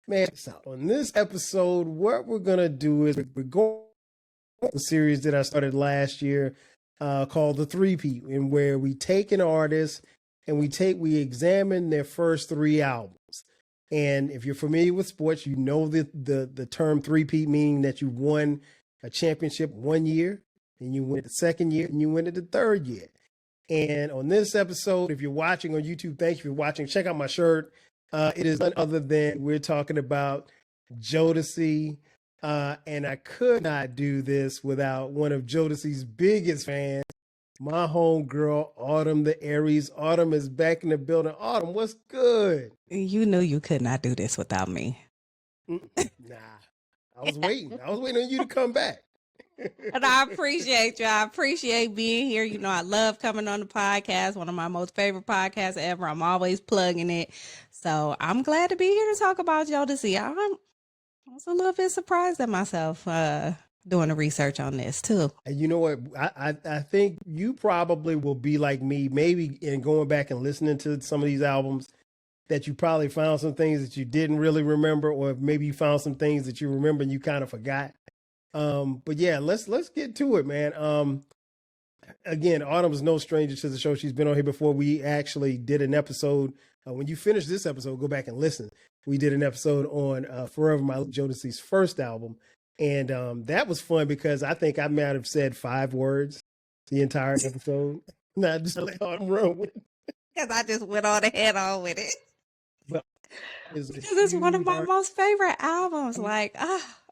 Man, check this out. On this episode, what we're going to do is we're going to a series that I started last year called The Three-Peat, in where we take an artist and we examine their first three albums. And if you're familiar with sports, you know the term three-peat, meaning that you won a championship 1 year, and you win it the second year, and you win it the third year. And on this episode, if you're watching on YouTube, thank you for watching. Check out my shirt. It is none other than we're talking about Jodeci. And I could not do this without one of Jodeci's biggest fans, my homegirl, Autumn the Aries. Autumn is back in the building. Autumn, what's good? You knew you could not do this without me. Nah, I was waiting. I was waiting on you to come back. And I appreciate you. I appreciate being here. You know, I love coming on the podcast, one of my most favorite podcasts ever. I'm always plugging it. So I'm glad to be here to talk about Jodeci. I was a little bit surprised at myself doing the research on this too. And you know what? I think you probably will be like me, maybe in going back and listening to some of these albums, that you probably found some things that you didn't really remember, or maybe you found some things that you remember and you kind of forgot. But yeah, let's get to it, man. Again, Autumn's no stranger to the show. She's been on here before. We actually did an episode. When you finish this episode, go back and listen. We did an episode on Forever My Jodeci's first album. And that was fun because I think I might have said 5 words the entire episode. Not just let Autumn run with it. Because I just went on ahead on with it. Well, it's one of my most favorite albums. Like,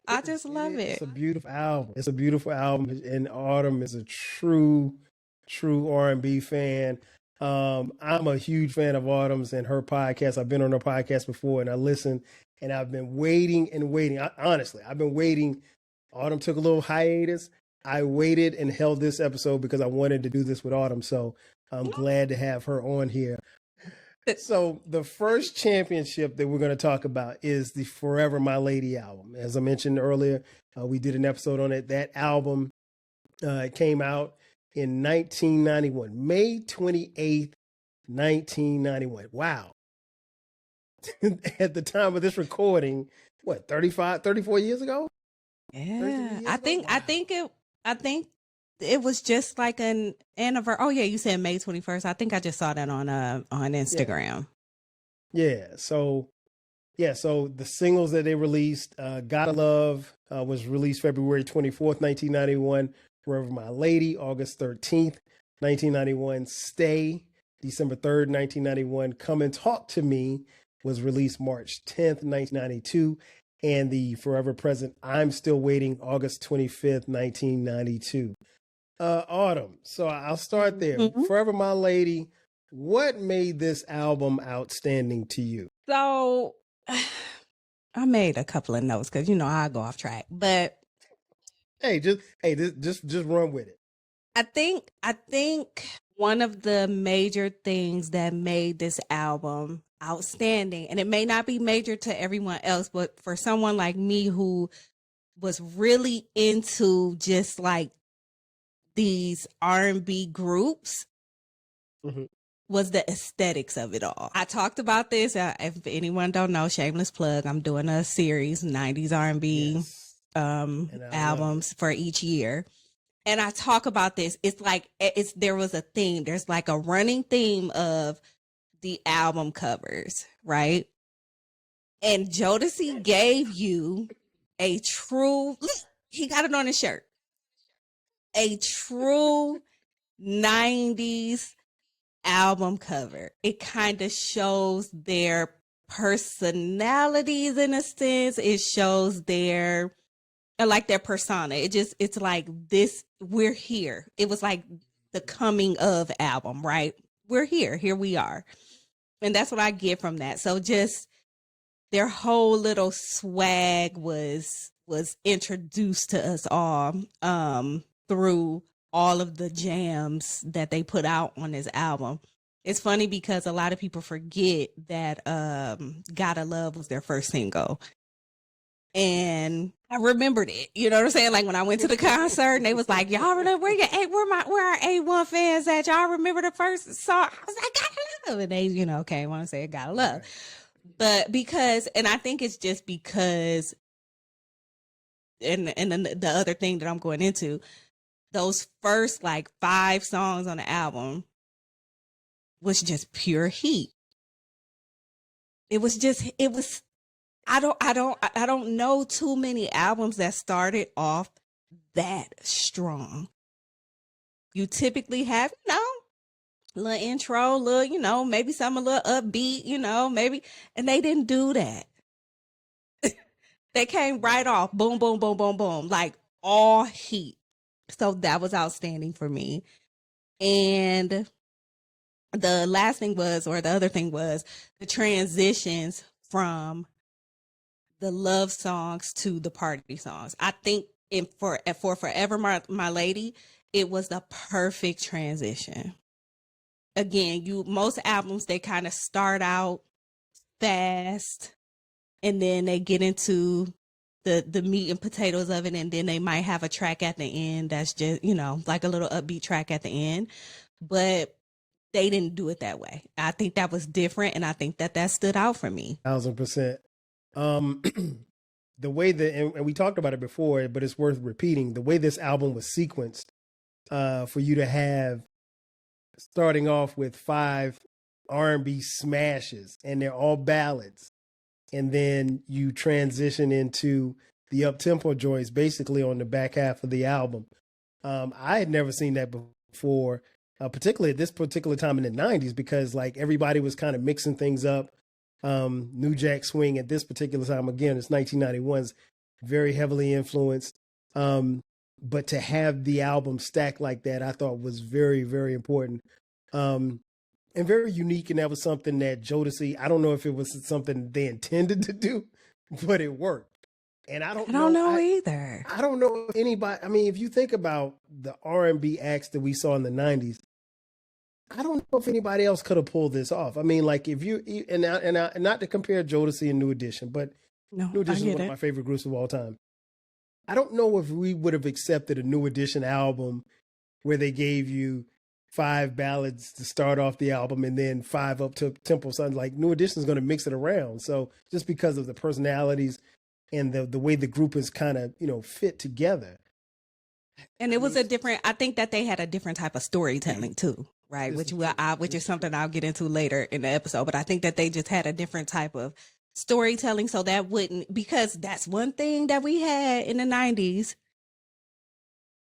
I just love it. It's a beautiful album. It's a beautiful album. And Autumn is a true R&B fan. I'm a huge fan of Autumn's and her podcast. I've been on her podcast before and I listen, and I've been waiting and waiting. Honestly, I've been waiting. Autumn took a little hiatus. I waited and held this episode because I wanted to do this with Autumn. So I'm glad to have her on here. So the first championship that we're going to talk about is the Forever My Lady album. As I mentioned earlier, we did an episode on it. That album came out in 1991, May 28th, 1991. Wow. At the time of this recording, what, 34 years ago? Yeah. I think it was just like an anniversary. Oh yeah, you said May 21st. I think I just saw that on Instagram. Yeah. So the singles that they released, Gotta Love was released February 24th, 1991. Forever My Lady, August 13th, 1991. Stay, December 3rd, 1991. Come and Talk to Me was released March 10th, 1992. And the Forever Present, I'm Still Waiting, August 25th, 1992. Autumn, so I'll start there. Mm-hmm. Forever My Lady, what made this album outstanding to you? So I made a couple of notes because, you know, I go off track, but just run with it. I think one of the major things that made this album outstanding, and it may not be major to everyone else, but for someone like me who was really into just like these R&B groups, mm-hmm. was the aesthetics of it all. I talked about this. If anyone don't know, shameless plug, I'm doing a series, 90s R&B albums for each year. And I talk about this. It's like, there was a theme. There's like a running theme of the album covers, right? And Jodeci gave you a true, he got it on his shirt, a true 90s album cover. It kind of shows their personalities in a sense. It shows their persona. It's like this, we're here. It was like the coming of album, right? We're here we are. And that's what I get from that. So just their whole little swag was introduced to us all through all of the jams that they put out on this album. It's funny because a lot of people forget that Gotta Love was their first single. And I remembered it. You know what I'm saying? Like when I went to the concert and they was like, y'all remember where our A1 fans at? Y'all remember the first song? I was like, Gotta Love. And they, okay, want to say Gotta Love. But because, and I think it's just because, and then the other thing that I'm going into, those first like 5 songs on the album was just pure heat. It was I don't know too many albums that started off that strong. You typically have, little intro, little, maybe some a little upbeat, maybe, and they didn't do that. They came right off, boom, boom, boom, boom, boom, like all heat. So that was outstanding for me. And the last thing was, or the other thing was, the transitions from the love songs to the party songs. I think for Forever My Lady, it was the perfect transition. Again, most albums, they kind of start out fast and then they get into the meat and potatoes of it, and then they might have a track at the end that's just, like a little upbeat track at the end. But they didn't do it that way. I think that was different, and I think that stood out for me. 1,000%. The way that, and we talked about it before, but it's worth repeating, the way this album was sequenced, for you to have starting off with 5 R&B smashes, and they're all ballads, and then you transition into the up-tempo joints basically on the back half of the album. I had never seen that before, particularly at this particular time in the 90s, because like everybody was kind of mixing things up. New Jack Swing at this particular time, again, it's 1991, very heavily influenced. But to have the album stacked like that, I thought was very, very important. And very unique. And that was something that Jodeci, I don't know if it was something they intended to do, but it worked. And I don't know either. I don't know if anybody, I mean, if you think about the R&B acts that we saw in the 90s, I don't know if anybody else could have pulled this off. I mean, like if you, and not to compare Jodeci and New Edition, but New Edition is one of my favorite groups of all time. I don't know if we would have accepted a New Edition album where they gave you 5 ballads to start off the album and then 5 up-tempo songs. Like New Edition is going to mix it around. So just because of the personalities and the way the group is kind of, fit together. And it was I think that they had a different type of storytelling too, right? Which is something I'll get into later in the episode. But I think that they just had a different type of storytelling. So that wouldn't, because that's one thing that we had in the 90s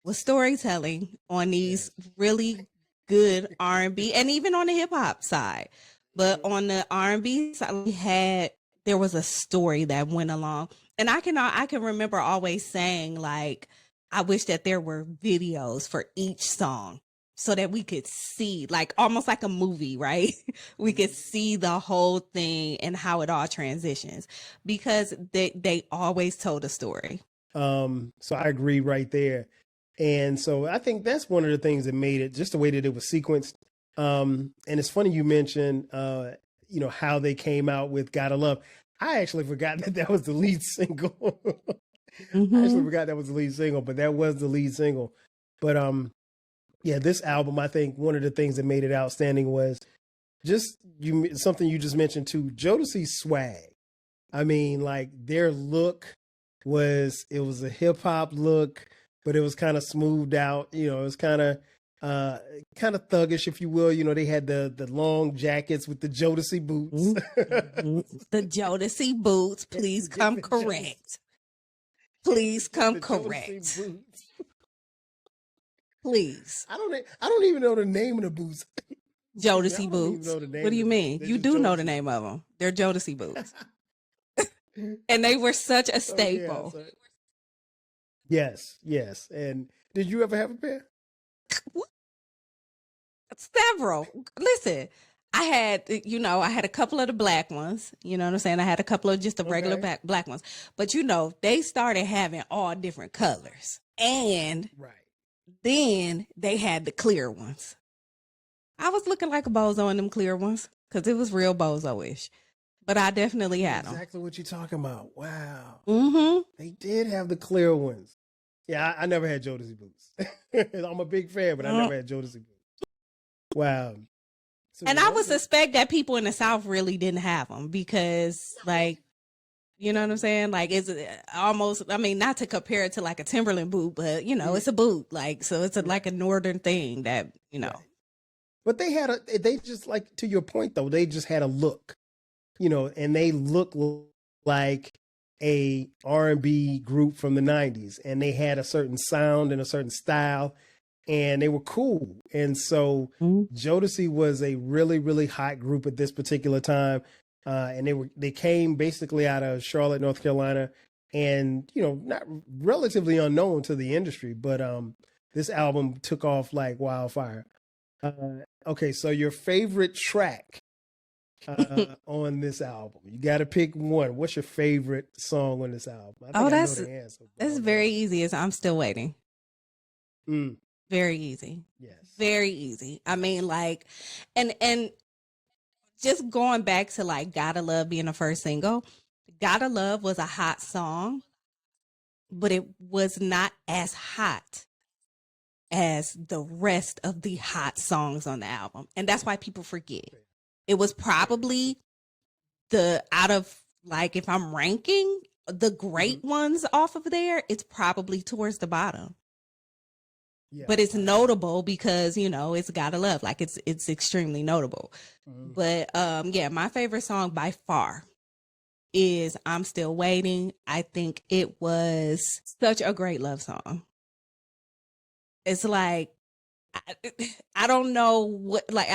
was storytelling on these really good R&B and even on the hip hop side. But on the R&B side, there was a story that went along. And I can remember always saying, like, I wish that there were videos for each song so that we could see, like, almost like a movie, right? We could see the whole thing and how it all transitions, because they always told a story. So I agree right there. And so I think that's one of the things that made it, just the way that it was sequenced. And it's funny you mentioned, how they came out with Gotta Love. I actually forgot that was the lead single. Mm-hmm. I actually forgot that was the lead single, but that was the lead single. But yeah, this album, I think one of the things that made it outstanding was just something you just mentioned too, Jodeci's swag. I mean, like their look was a hip hop look, but it was kind of smoothed out. It was kind of thuggish, if you will. They had the long jackets with the Jodeci boots. The Jodeci boots. Please come correct. Please come correct. Please. I don't even know the name of the boots. Jodeci boots. What do you mean? You do know the name of them. They're Jodeci boots. And they were such a staple. Oh, yeah, yes. And did you ever have a pair? Several. Listen, I had a couple of the black ones. You know what I'm saying? I had a couple of just the regular black ones. But they started having all different colors. And then they had the clear ones. I was looking like a bozo in them clear ones because it was real bozo-ish. But I definitely had them. Exactly what you're talking about. Wow. Mm-hmm. They did have the clear ones. Yeah, I never had Jodeci boots. I'm a big fan, but I never had Jodeci boots. Wow. So And yeah, I would suspect that people in the South really didn't have them because, like, you know what I'm saying? Like, it's almost, I mean, not to compare it to like a Timberland boot, but, you know, it's a boot. Like, so it's like a northern thing that, you know. Right. But they just like, to your point though, they just had a look, you know, and they look like a R&B group from the 90s, and they had a certain sound and a certain style, and they were cool. And so Jodeci was a really, really hot group at this particular time. And they came basically out of Charlotte, North Carolina, and, you know, not relatively unknown to the industry, but this album took off like wildfire. Okay, so your favorite track on this album? You got to pick one. What's your favorite song on this album? I think I know the answer. That's very easy. It's I'm Still Waiting. Very easy. Yes. Very easy. I mean, like, and just going back to like Gotta Love being the first single, Gotta Love was a hot song, but it was not as hot as the rest of the hot songs on the album. And that's why people forget. It was probably out of, like, if I'm ranking the great ones off of there, it's probably towards the bottom. Yeah, but it's notable because, you know, it's Gotta Love. Like, it's extremely notable. But yeah, my favorite song by far is I'm Still Waiting. I think it was such a great love song. It's like, I don't know what, like,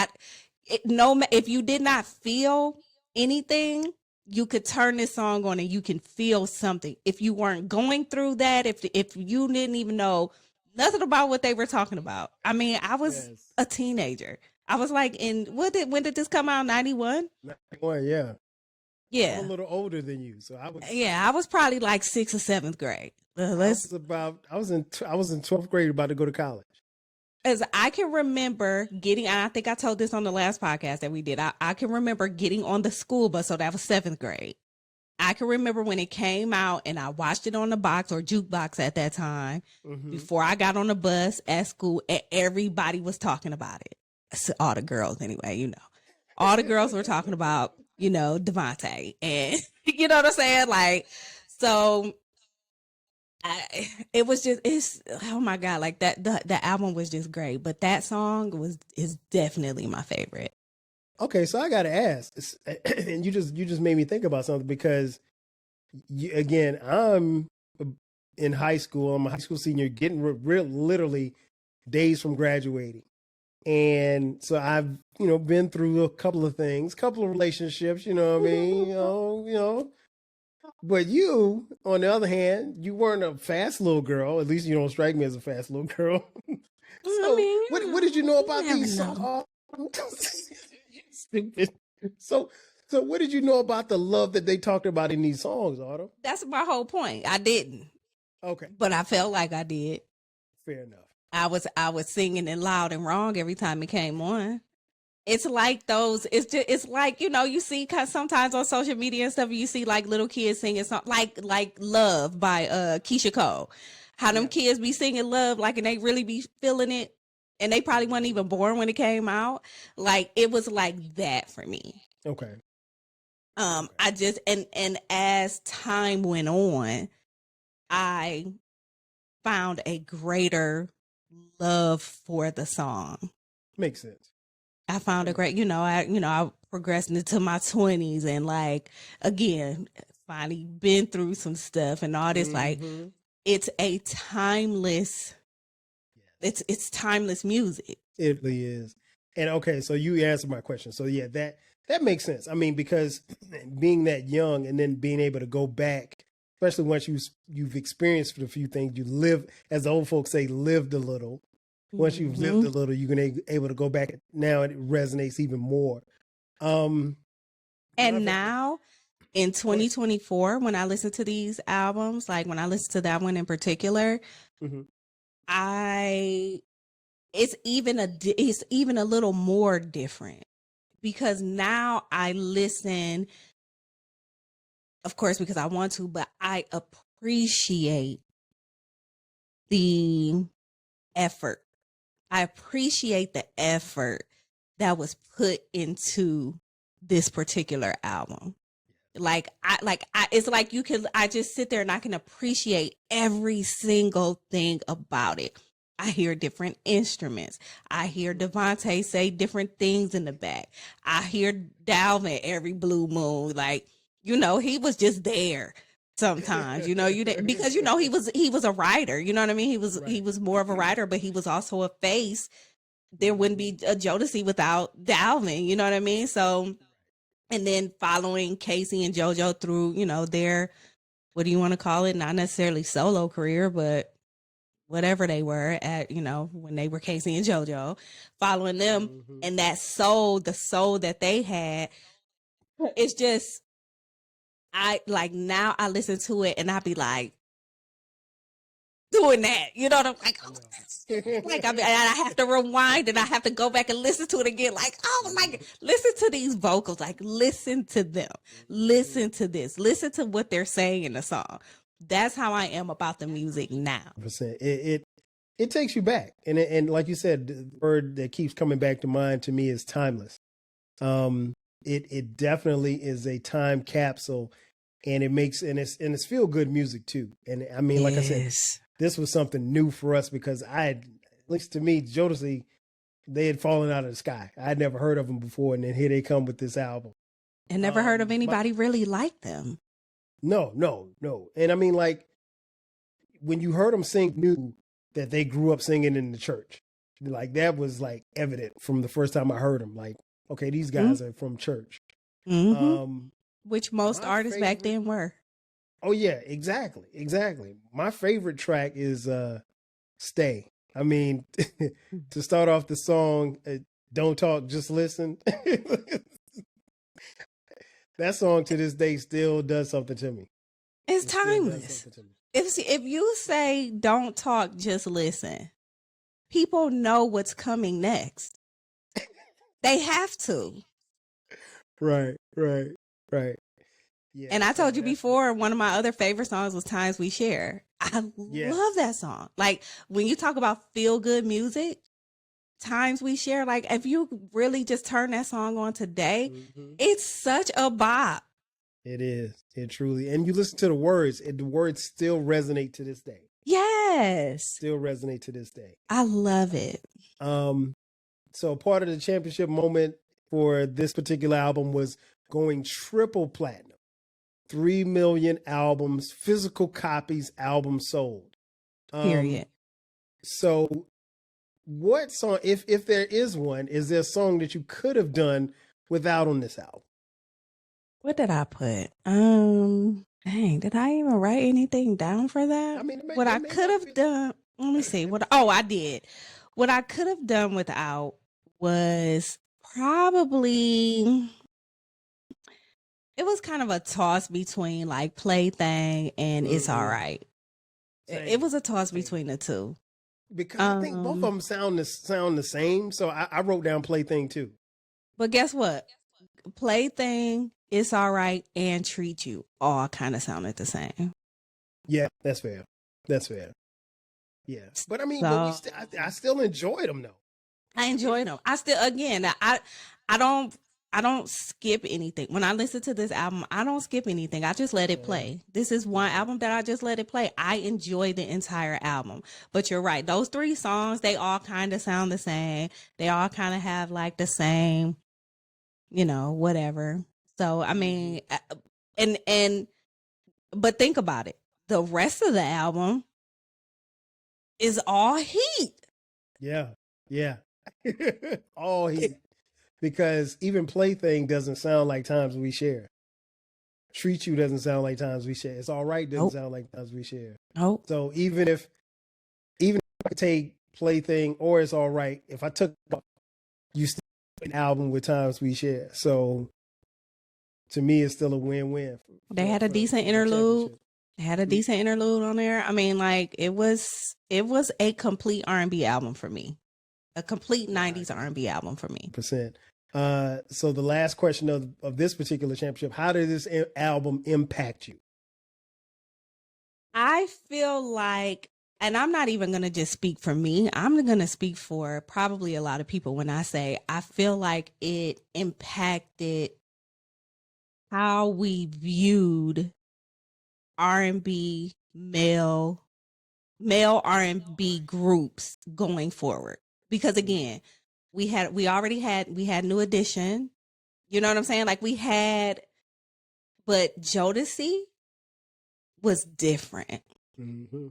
if you did not feel anything, you could turn this song on and you can feel something. If you weren't going through that, if you didn't even know nothing about what they were talking about. I mean, I was a teenager. I was like, when did this come out? 91? 91, yeah. Yeah. I'm a little older than you, so I was probably like 6th or 7th grade. I was in 12th grade, about to go to college. As I can remember getting, and I think I told this on the last podcast that we did, I can remember getting on the school bus, so that was 7th grade. I can remember when it came out and I watched it on the box or jukebox at that time before I got on the bus at school, and everybody was talking about it. So all the girls anyway, you know. All the girls were talking about, you know, Devontae, and you know what I'm saying? Like, so it was just, oh my God, like that, the album was just great, but that song is definitely my favorite. Okay, so I got to ask, and you just made me think about something, because again, I'm in high school. I'm a high school senior, getting literally days from graduating. And so I've, you know, been through a couple of things, couple of relationships, you know what I mean? you know. But you, on the other hand, you weren't a fast little girl. At least you don't strike me as a fast little girl. So, I mean, what did you know about these songs? Stupid. So what did you know about the love that they talked about in these songs, Autumn? That's my whole point. I didn't. Okay. But I felt like I did. Fair enough. I was singing it loud and wrong every time it came on. It's like those, it's like, you know, you see, cause sometimes on social media and stuff, you see like little kids singing something like Love by Keisha Cole. How them kids be singing Love, like, and they really be feeling it. And they probably weren't even born when it came out. Like, it was like that for me. Okay. I just, and as time went on, I found a greater love for the song. Makes sense. I found a great, I progressed into my 20s, and like, again, finally been through some stuff and all this. Like, it's a timeless, it's timeless music. It really is. And okay, so you answered my question. So yeah, that makes sense. I mean, because being that young and then being able to go back, especially once you've experienced a few things, you live, as the old folks say, lived a little. Once you've lived a little, you're able to go back. Now it resonates even more. And now in 2024, when I listen to these albums, like when I listen to that one in particular, it's even a little more different, because now I listen, of course, because I want to, but I appreciate the effort. I appreciate the effort that was put into this particular album. It's like I just sit there and I can appreciate every single thing about it. I hear different instruments. I hear Devontae say different things in the back. I hear Dalvin every blue moon. Like, he was just there sometimes, you didn't, because he was a writer, you know what I mean? He was more of a writer, but he was also a face. There wouldn't be a Jodeci without Dalvin, you know what I mean? So, and then following Casey and JoJo through, their, what do you want to call it? Not necessarily solo career, but whatever they were at, when they were Casey and JoJo, following them and that the soul that they had. It's just, now I listen to it and I be like, doing that, what I'm like, I have to rewind and I have to go back and listen to it again. Like, oh my God, listen to these vocals, like listen to them, listen to this, listen to what they're saying in the song. That's how I am about the music now. It takes you back, and like you said, the word that keeps coming back to mind to me is timeless. It definitely is a time capsule, and it's feel good music too. And I mean, like I said, this was something new for us because at least to me, Jodeci, they had fallen out of the sky. I had never heard of them before, and then here they come with this album. And never heard of anybody really like them. No. And I mean, like, when you heard them sing, knew that they grew up singing in the church. Like, that was like evident from the first time I heard them. Like, okay, these guys are from church. Which most artists back then were. Oh yeah, exactly. My favorite track is Stay. I mean, to start off the song, Don't Talk, Just Listen. That song to this day still does something to me. It's timeless. If you say Don't Talk, Just Listen, people know what's coming next. They have to. Right. Yeah, and I told you before, one of my other favorite songs was Times We Share. I love that song. Like, when you talk about feel good music, Times We Share, like, if you really just turn that song on today, it's such a bop. It is. It truly. And you listen to the words, the words still resonate to this day. Yes. Still resonate to this day. I love it. So part of the championship moment for this particular album was going triple platinum. 3 million albums, physical copies, albums sold. Period. So what song, if there is one, is there a song that you could have done without on this album? What did I put? Dang, did I even write anything down for that? I mean, what I could have done, let me see. I did. What I could have done without was probably, it was kind of a toss between like Plaything and It's All Right. It was a toss between the two. Because I think both of them sound the same. So I wrote down Plaything too. But guess what? Plaything, It's All Right, and Treat You all kind of sounded the same. Yeah, that's fair. Yeah. But I mean, I still enjoyed them though. I enjoyed them. I still, again, I don't skip anything. When I listen to this album, I don't skip anything. I just let it play. This is one album that I just let it play. I enjoy the entire album. But you're right. Those 3 songs, they all kind of sound the same. They all kind of have like the same, whatever. So, I mean, but think about it. The rest of the album is all heat. Yeah. All heat. Because even Plaything doesn't sound like Times We Share. Treat You doesn't sound like Times We Share. It's All Right doesn't sound like Times We Share. Nope. So even if I take Plaything or It's All Right, if I took, you still an album with Times We Share. So to me, it's still a win-win. They had a decent interlude. They had a decent interlude on there. I mean, like, it was a complete R&B album for me. A complete 90s R&B album for me. So the last question of this particular championship, how did this album impact you? I feel like and I'm not even going to just speak for me. I'm going to speak for probably a lot of people when I say I feel like it impacted how we viewed R&B male R&B groups going forward. Because again, we had New Edition. You know what I'm saying? Like but Jodeci was different. Mm-hmm.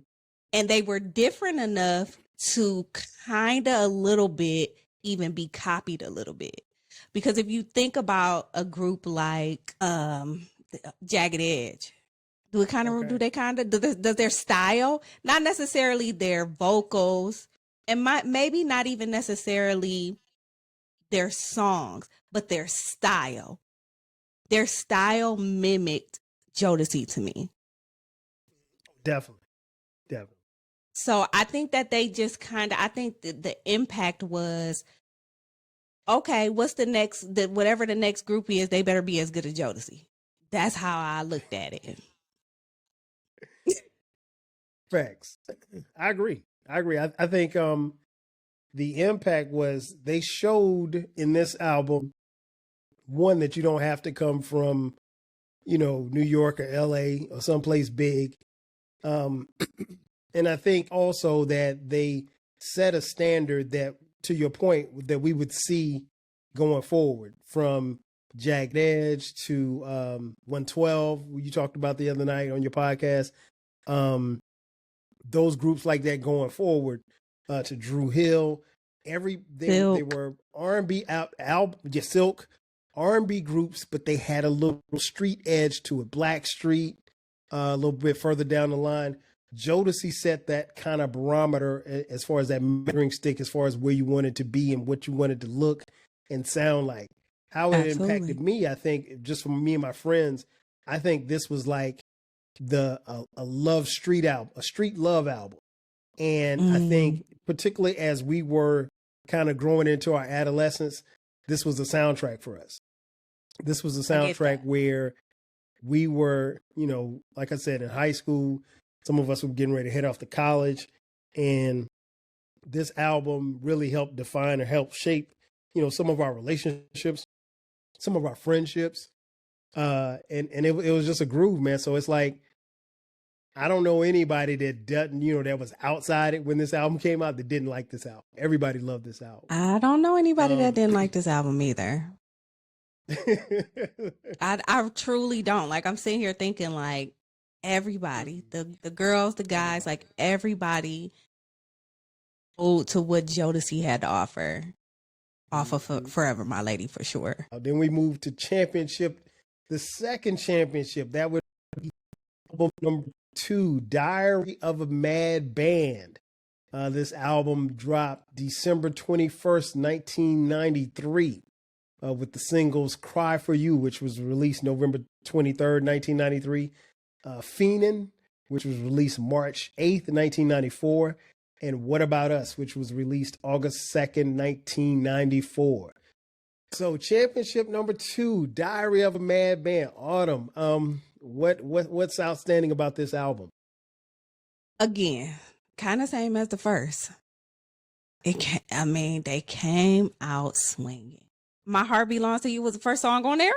And they were different enough to kind of a little bit even be copied a little bit. Because if you think about a group like Jagged Edge, does their style, not necessarily their vocals, and maybe not even necessarily their songs, but their style. Their style mimicked Jodeci to me. Definitely. So I think that they just I think the impact was, okay, what's whatever the next group is, they better be as good as Jodeci. That's how I looked at it. Facts. I agree. I think the impact was they showed in this album, one, that you don't have to come from, New York or LA or someplace big. And I think also that they set a standard that, to your point, that we would see going forward, from Jagged Edge to 112, you talked about the other night on your podcast. Those groups like that going forward, to Drew Hill, they were R&B Silk, R&B groups, but they had a little street edge to it. Black Street, a little bit further down the line. Jodeci set that kind of barometer as far as that measuring stick, as far as where you wanted to be and what you wanted to look and sound like. How it impacted me, I think, just from me and my friends, I think this was like a love street album, a street love album. And I think particularly as we were kind of growing into our adolescence, this was a soundtrack for us. This was a soundtrack where we were, like I said, in high school. Some of us were getting ready to head off to college, and this album really helped define or help shape, some of our relationships, some of our friendships, and it was just a groove, man. So it's like, I don't know anybody that doesn't, that was outside it when this album came out that didn't like this album. Everybody loved this album. I don't know anybody that didn't like this album either. I truly don't. Like, I'm sitting here thinking, like, everybody, the girls, the guys, like everybody owed to what Jodeci had to offer off of Forever My Lady, for sure. Then we moved to Championship, the second championship. That would be album number 2, Diary of a Mad Band. This album dropped December 21st, 1993, with the singles Cry For You, which was released November 23rd, 1993. Fiendin', which was released March 8th, 1994, and What About Us, which was released August 2nd, 1994. So championship number 2, Diary of a Mad Band. Autumn, what's outstanding about this album? Again, kind of same as the first. They came out swinging. My Heart Belongs to You was the first song on there.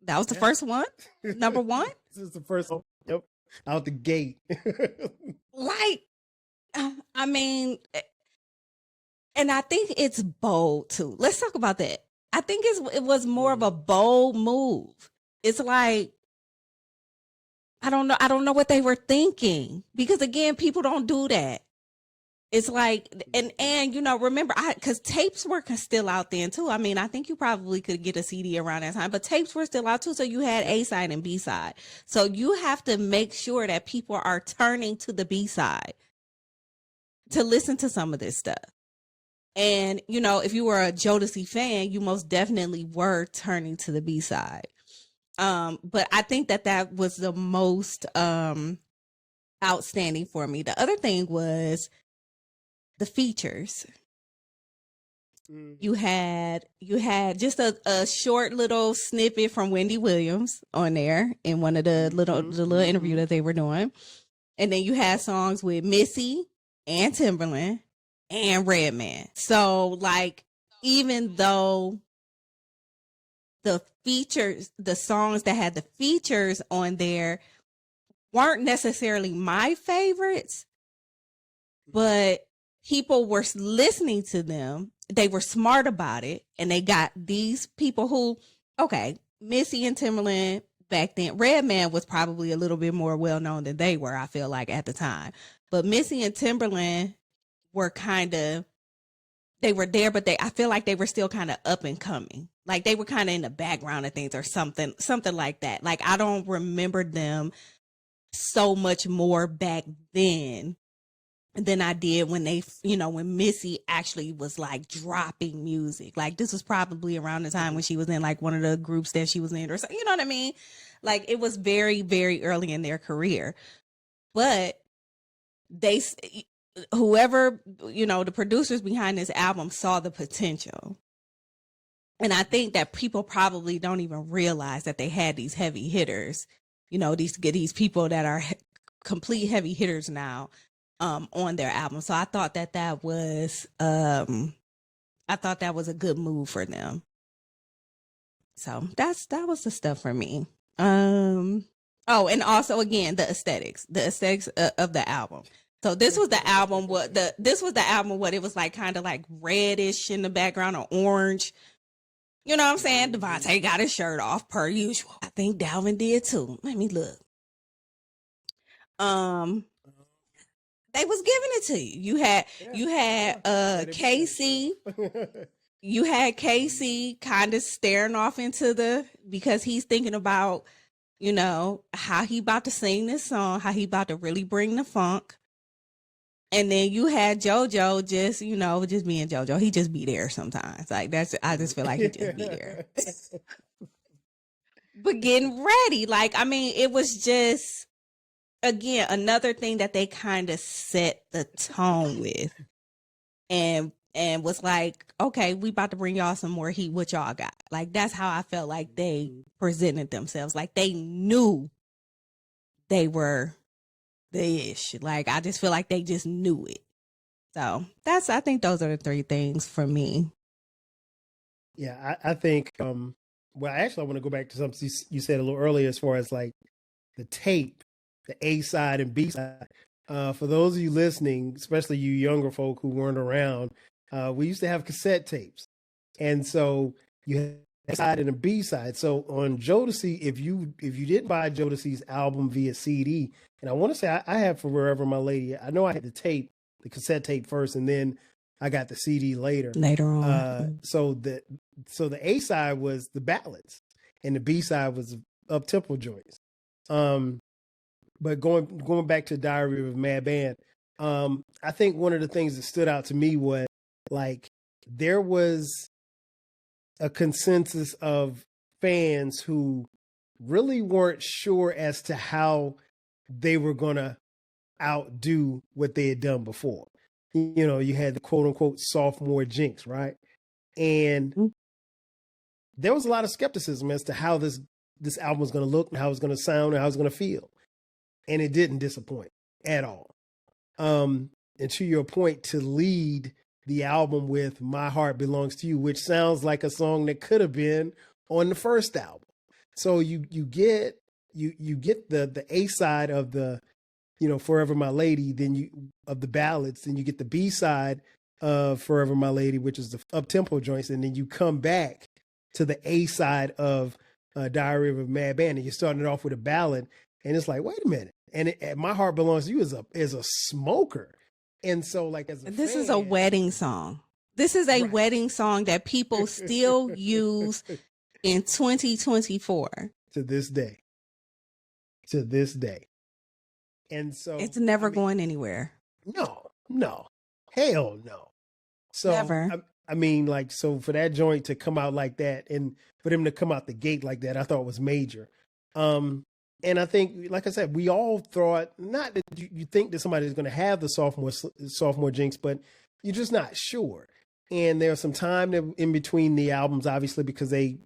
That was the first one. Number 1. This is the first one. Yep. Out the gate. Like, and I think it's bold too. Let's talk about that. I think it was more of a bold move. It's like, I don't know what they were thinking, because again, people don't do that. It's like, and remember, because tapes were still out then too. I mean, I think you probably could get a CD around that time, but tapes were still out too. So you had A side and B side. So you have to make sure that people are turning to the B side to listen to some of this stuff. And, if you were a Jodeci fan, you most definitely were turning to the B side. But I think that was the most outstanding for me. The other thing was the features. You had just a short little snippet from Wendy Williams on there in one of the little interview that they were doing. And then you had songs with Missy and Timberland and Redman. So like, even though the features, the songs that had the features on there weren't necessarily my favorites, but people were listening to them. They were smart about it. And they got these people who, okay, Missy and Timberland back then, Redman was probably a little bit more well known than they were, I feel like, at the time. But Missy and Timberland were kind of, they were there, but I feel like they were still kind of up and coming. Like they were kind of in the background of things or something like that. Like I don't remember them so much more back then than I did when they, when Missy actually was like dropping music. Like this was probably around the time when she was in like one of the groups that she was in or something, you know what I mean? Like it was very, very early in their career. But whoever, the producers behind this album saw the potential. And I think that people probably don't even realize that they had these heavy hitters, these people that are complete heavy hitters now on their album. So I thought that was a good move for them. So that was the stuff for me. Oh, and also again the aesthetics of the album. So this was the album what it was like kind of like reddish in the background or orange. You know what I'm saying? Devontae got his shirt off per usual. I think Dalvin did too. Let me look. They was giving it to you. You had Casey. You had Casey kind of staring off into because he's thinking about, how he about to sing this song, how he about to really bring the funk. And then you had JoJo just being JoJo. He just be there sometimes. Like I just feel like he just be there. But getting ready. Like, I mean, it was just, again, another thing that they kind of set the tone with. And was like, okay, we about to bring y'all some more heat. What y'all got? Like, that's how I felt like they presented themselves. Like, they knew they were the ish. Like, I just feel like they just knew it. So I think those are the three things for me. Yeah, I think, well, actually, I want to go back to something you said a little earlier as far as like the tape, the A side and B side. For those of you listening, especially you younger folk who weren't around, we used to have cassette tapes. And so you had a side and a B side. So on Jodeci, if you didn't buy Jodeci's album via CD, and I want to say I have For Wherever My Lady, I know I had the cassette tape first, and then I got the CD later on. So the A side was the ballads, and the B side was up tempo joints. But going back to Diary of a Mad Band, I think one of the things that stood out to me was like there was a consensus of fans who really weren't sure as to how they were going to outdo what they had done before. You had the quote unquote sophomore jinx, right? And there was a lot of skepticism as to how this album was going to look and how it was going to sound and how it was going to feel. And it didn't disappoint at all. And to your point, to lead the album with My Heart Belongs to You, which sounds like a song that could have been on the first album. So you get the A side of the, Forever My Lady, then of the ballads, then you get the B side of Forever My Lady, which is the up tempo joints, and then you come back to the A side of Diary of a Mad Band, and you're starting it off with a ballad, and it's like, wait a minute, and My Heart Belongs to You is a smoker, and so like this is a wedding song. This is a wedding song that people still use in 2024 to this day. And so it's never going anywhere. No, hell no. So never. I mean, like, so for that joint to come out like that, and for them to come out the gate like that, I thought was major. And I think, like I said, we all thought, not that you think that somebody's going to have the sophomore jinx, but you're just not sure. And there's some time in between the albums, obviously, because they,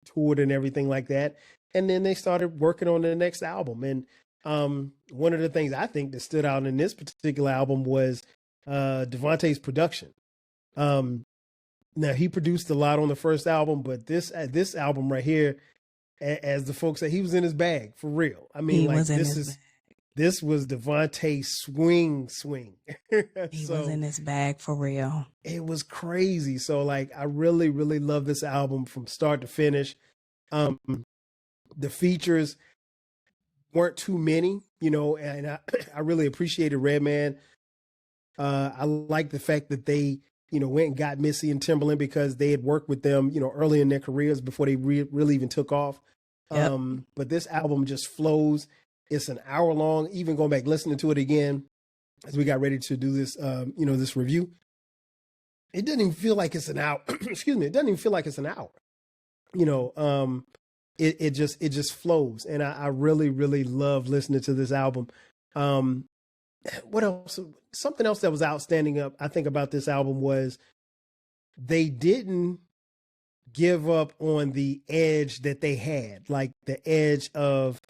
toured and everything like that. And then they started working on the next album. And One of the things I think that stood out in this particular album was Devontae's production. Now he produced a lot on the first album, but this album right here, as the folks say, he was in his bag for real. I mean, like this was Devontae's swing. He was in his bag for real. It was crazy. So like, I really, really love this album from start to finish. The features weren't too many, you know, and I really appreciated Redman. I like the fact that they, you know, went and got Missy and Timberland because they had worked with them, you know, early in their careers before they really even took off. Yep. But this album just flows. It's an hour long. Even going back listening to it again as we got ready to do this, you know, this review, it doesn't even feel like it's an hour. Excuse me. It doesn't even feel like it's an hour. You know, it just flows, and I really, really love listening to this album. What else? Something else that was outstanding I think about this album was they didn't give up on the edge that they had, like the edge of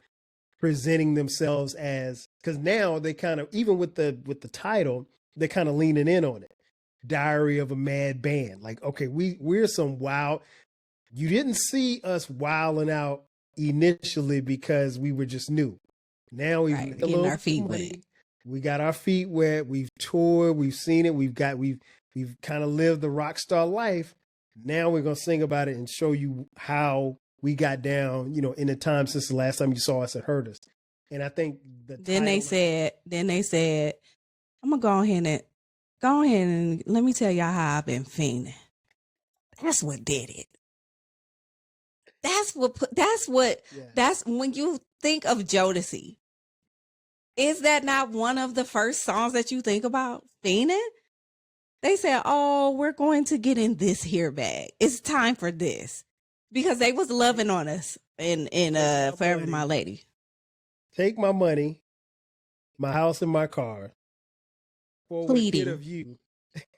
presenting themselves as, because now they kind of, even with the title, they're kind of leaning in on it. Diary of a Mad Band. Like, okay, we're some wild. You didn't see us wilding out initially because we were just new. Now we've getting our feet wet. We got our feet wet. We've toured. We've seen it. We've kind of lived the rock star life. Now we're gonna sing about it and show you how we got down, you know, in the time since the last time you saw us and heard us. And I think then they said, I'm gonna go ahead and let me tell y'all how I've been fiending. That's what did it. That's when you think of Jodeci. Is that not one of the first songs that you think about? Fiending? They said, oh, we're going to get in this here bag. It's time for this. Because they was loving on us in Forever My Lady. Take my money, my house and my car. For what bit of you.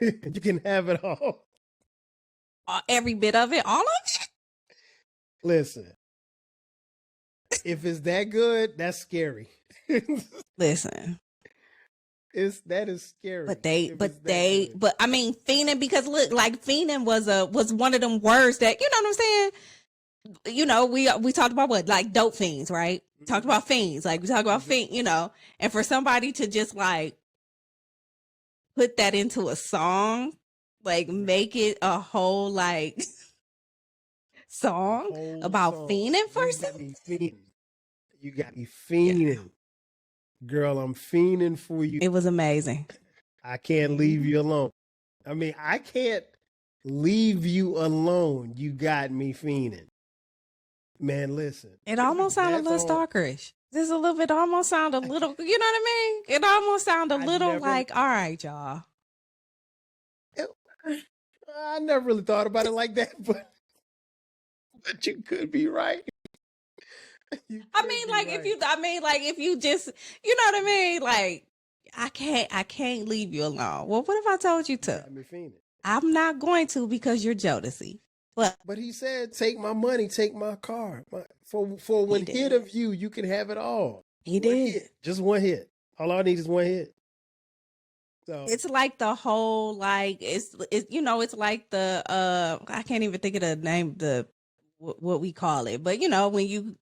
You can have it all. Every bit of it, all of it? Listen. If it's that good, that's scary. Listen. That is scary. But I mean, fiending, because look, like fiending was one of them words that, you know what I'm saying? You know, we talked about what, like dope fiends, right? Mm-hmm. Talked about fiends, like we talked about fiend, you know, and for somebody to just like put that into a song, like make it a whole like song about fiending for something. You got me fiending. Yeah. Girl, I'm fiending for you. It was amazing. I can't leave you alone. I mean, I can't leave you alone. You got me fiending. Man, listen. It almost sounded a little stalkerish. Just a little bit, almost sound a little, you know what I mean? It almost sounded a little like, all right, y'all. I never really thought about it like that, but you could be right. If you just, you know what I mean? Like, I can't leave you alone. Well, what if I told you to? I'm not going to, because you're Jodeci. But he said, take my money, take my car. For one hit of you, you can have it all. He did. Just one hit. All I need is one hit. So it's like the whole, like, it's you know, it's like the, I can't even think of the name, what we call it. But, you know, when you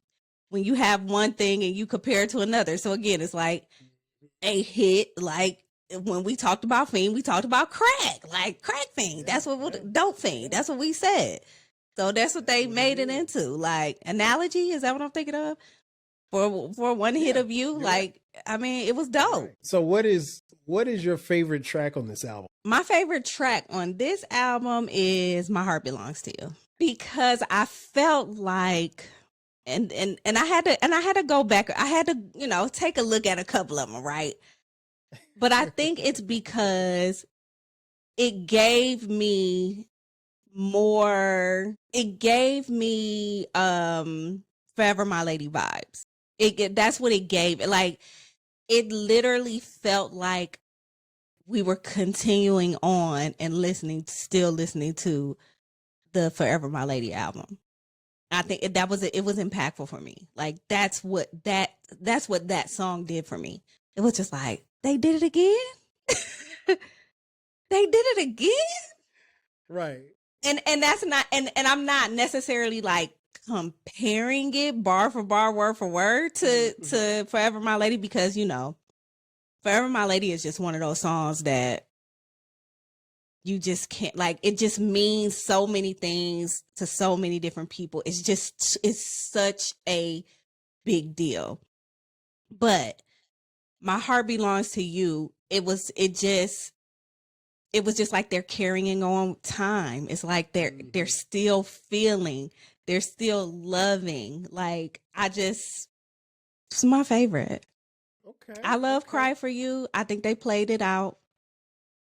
have one thing and you compare it to another. So again, it's like a hit, like when we talked about fiend, we talked about crack, like crack fiend. That's what dope fiend. That's what we said. So that's what they made it into. Like analogy, is that what I'm thinking of? For one hit of you, like, I mean, it was dope. Right. So what is your favorite track on this album? My favorite track on this album is My Heart Belongs to You, because I felt like, and I had to go back. I had to, you know, take a look at a couple of them, right? But I think it's because it gave me Forever My Lady vibes. That's what it gave. Like, it literally felt like we were continuing on and still listening to the Forever My Lady album. I think it was impactful for me. Like that's what that song did for me. It was just like they did it again. They did it again. Right. And that's not and I'm not necessarily like comparing it bar for bar, word for word to Forever My Lady, because Forever My Lady is just one of those songs that you just can't, like, it just means so many things to so many different people. It's such a big deal. But My Heart Belongs to You, it was just like they're carrying on time. It's like they're still feeling, they're still loving. Like it's my favorite. Okay. I love Cry for You. I think they played it out.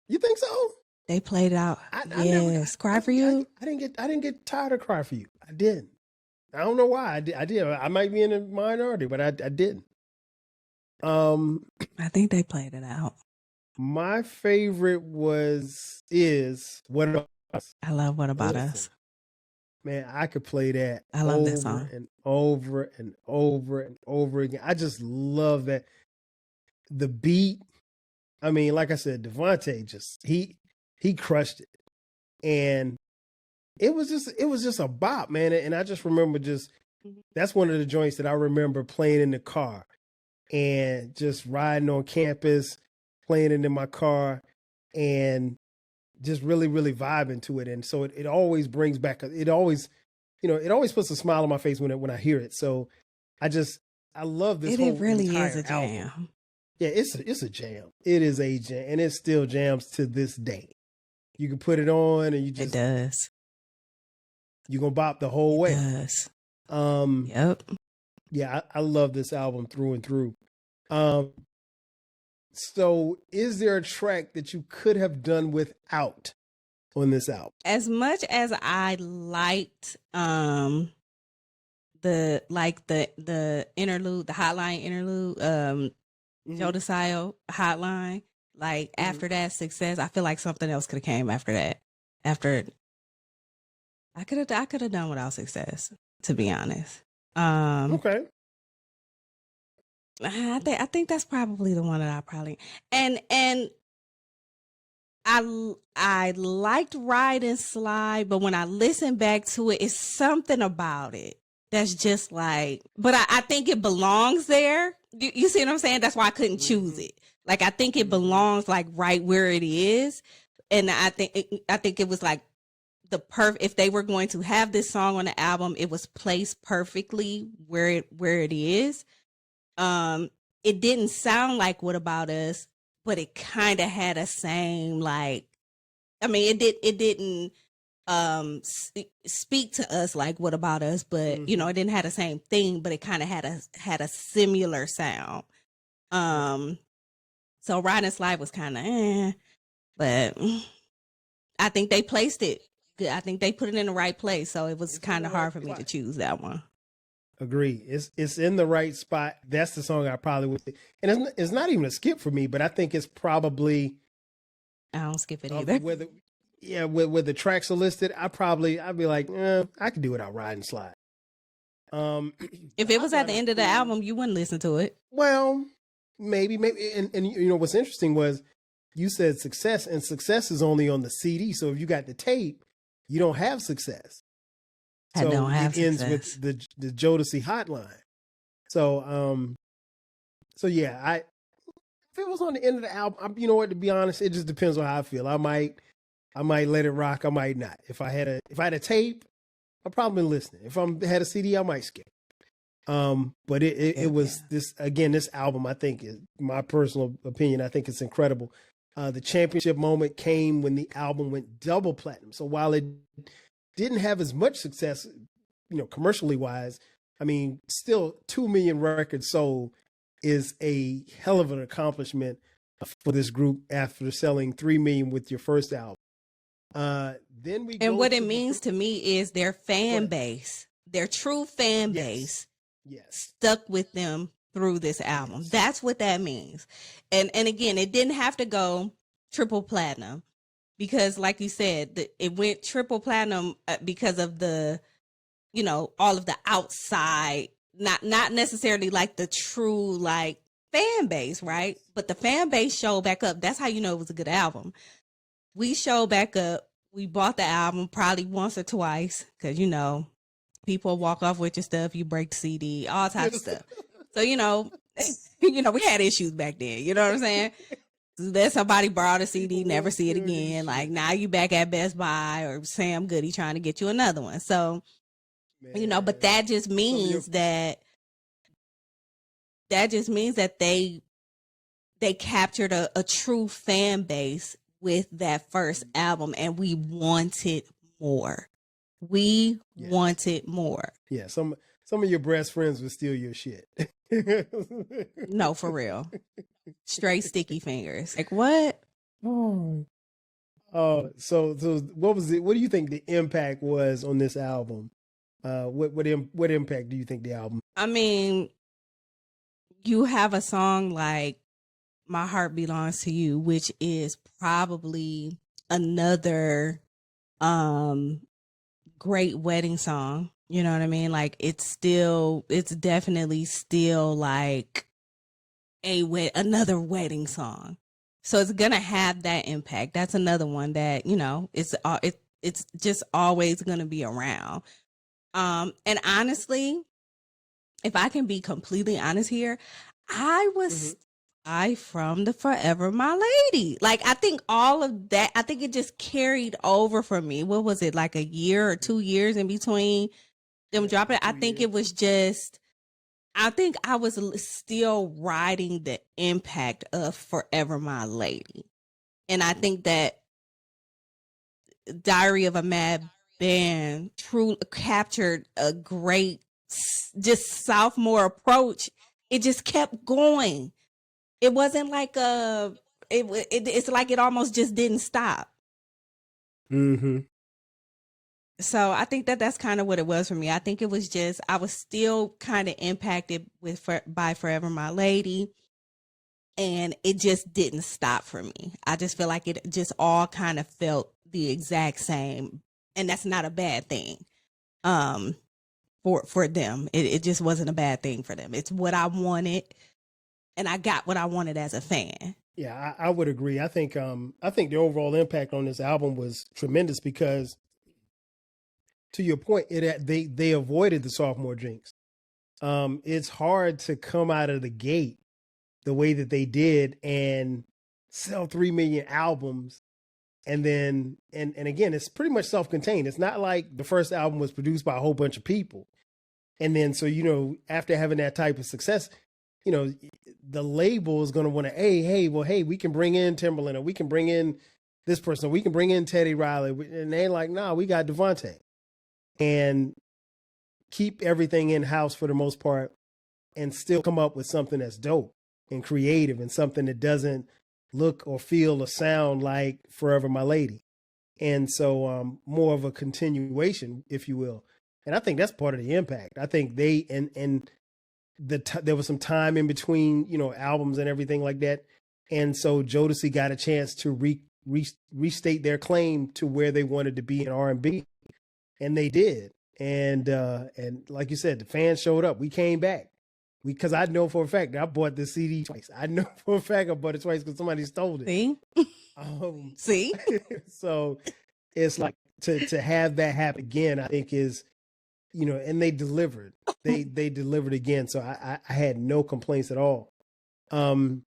You think so? They played it out. Yes, Cry for You. I didn't get tired of Cry for You. I didn't. I don't know why. I did. I might be in a minority, but I didn't. I think they played it out. My favorite is What About Us. I love What About Us. Man, I could play that. I love that song. And over and over and over again. I just love that. The beat. I mean, like I said, Devontae just he crushed it, and it was just a bop, man. And I just remember that's one of the joints that I remember playing in the car, and just riding on campus, playing it in my car, and just really, really vibing to it. And so it always brings back, it always puts a smile on my face when I hear it. So I love this. It really is a jam. Album. Yeah, it's a jam. It is a jam, and it still jams to this day. You can put it on, and it does. You're gonna bop the whole way. It does. Yep. Yeah, I love this album through and through. So is there a track that you could have done without on this album? As much as I liked the interlude, the hotline interlude, Jodeci hotline, like after that Success, I feel like something else could have came after that. After I could have done without Success, to be honest. Okay. I think that's probably the one that I probably and I liked Ride and Slide, but when I listen back to it, it's something about it that's just like, but I think it belongs there. You see what I'm saying? That's why I couldn't choose it. Like, I think it belongs like right where it is. And I think it was like if they were going to have this song on the album, it was placed perfectly where it is. It didn't sound like What About Us, but it kind of had a same, like, I mean, it didn't speak to us like What About Us, but it didn't have the same thing, but it kind of had a similar sound. So Ride and Slide was kind of but I think they placed it good. I think they put it in the right place, so it was kind of hard for me to choose that one. Agree. It's in the right spot. That's the song I probably would. And it's not even a skip for me, but I think it's probably. I don't skip it either. Where the tracks are listed, I'd be like, I could do without Ride and Slide. If it was at the end of the album, you wouldn't listen to it. Well, maybe, and what's interesting was you said Success, and Success is only on the CD. So if you got the tape, you don't have Success. I don't have Success. It ends with the Jodeci hotline. So yeah, if it was on the end of the album, you know what? To be honest, it just depends on how I feel. I might let it rock. I might not. If I had a tape, I'd probably been listening. If I had a CD, I might skip. But it was this album, I think, is my personal opinion. I think it's incredible. The championship moment came when the album went double platinum. So while it didn't have as much success, commercially wise, I mean, still 2 million records sold is a hell of an accomplishment for this group after selling 3 million with your first album. What it means to me is their fan base, their true fan base, stuck with them through this album. Yes. That's what that means. And again, it didn't have to go triple platinum because, like you said, it went triple platinum because of the you know, all of the outside, not necessarily like the true like fan base, right? But the fan base showed back up. That's how you know it was a good album. We showed back up. We bought the album probably once or twice because, you know, people walk off with your stuff, you break the CD, all types of stuff. So, you know, we had issues back then. You know what I'm saying? Let somebody borrow the CD, never see it again. Like now you back at Best Buy or Sam Goody trying to get you another one. So, you know, but that just means that they captured a true fan base with that first album, and we wanted more. We wanted more. Yeah, some of your best friends would steal your shit. No, for real. Straight sticky fingers. Like what? So what was it? What do you think the impact was on this album? What impact do you think the album? I mean, you have a song like "My Heart Belongs to You," which is probably another great wedding song. You know what I mean? Like it's definitely still like another wedding song. So it's gonna have that impact. That's another one that, you know, it's just always gonna be around. And honestly, if I can be completely honest here, I was from the Forever My Lady. Like I think all of that, I think it just carried over for me. What was it, like a year or 2 years in between them dropping? I think it was just, I think I was still riding the impact of Forever My Lady. And I think that Diary of a Mad Band truly captured a great, just sophomore approach. It just kept going. It wasn't like it's like it almost just didn't stop. Mm-hmm. So I think that that's kind of what it was for me. I think it was just, I was still kind of impacted by Forever My Lady, and it just didn't stop for me. I just feel like it just all kind of felt the exact same, and that's not a bad thing. For them, it just wasn't a bad thing for them. It's what I wanted, and I got what I wanted as a fan. Yeah, I would agree. I think the overall impact on this album was tremendous because, to your point, they avoided the sophomore jinx. It's hard to come out of the gate the way that they did and sell 3 million albums, and then and again, it's pretty much self-contained. It's not like the first album was produced by a whole bunch of people, and then so, you know, after having that type of success, you know, the label is going to want to, hey, we can bring in Timberland, or we can bring in this person, or we can bring in Teddy Riley, and they're like, nah, we got Devontae. And keep everything in-house for the most part and still come up with something that's dope and creative and something that doesn't look or feel or sound like Forever My Lady. And so more of a continuation, if you will. And I think that's part of the impact. I think they there was some time in between, you know, albums and everything like that. And so Jodeci got a chance to restate their claim to where they wanted to be in R&B. And they did. And like you said, the fans showed up. We came back. Because I know for a fact that I bought this CD twice. I know for a fact I bought it twice because somebody stole it. See? See? So it's like to have that happen again, I think is, you know, and they delivered. They delivered again. So I had no complaints at all. Then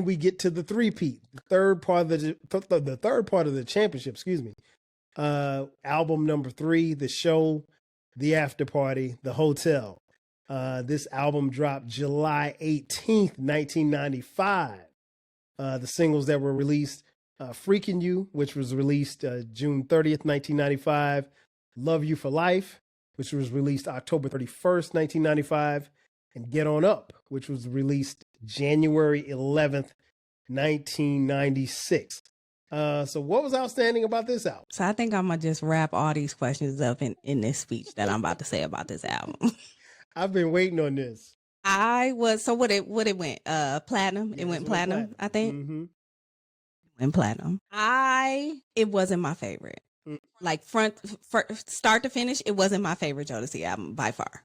we get to the three-peat, the third part of the championship, excuse me. Album number 3, The Show, The After Party, The Hotel. This album dropped July 18th, 1995. The singles that were released, Freaking You, which was released June 30th, 1995. Love You for Life, which was released October 31st, 1995. And Get On Up, which was released January 11th, 1996. So what was outstanding about this album? So I think I'm going to just wrap all these questions up in this speech that I'm about to say about this album. I've been waiting on this. So what it went platinum. It went platinum, I think. Mm-hmm. Went platinum. It wasn't my favorite. Like start to finish, it wasn't my favorite Jodeci album by far.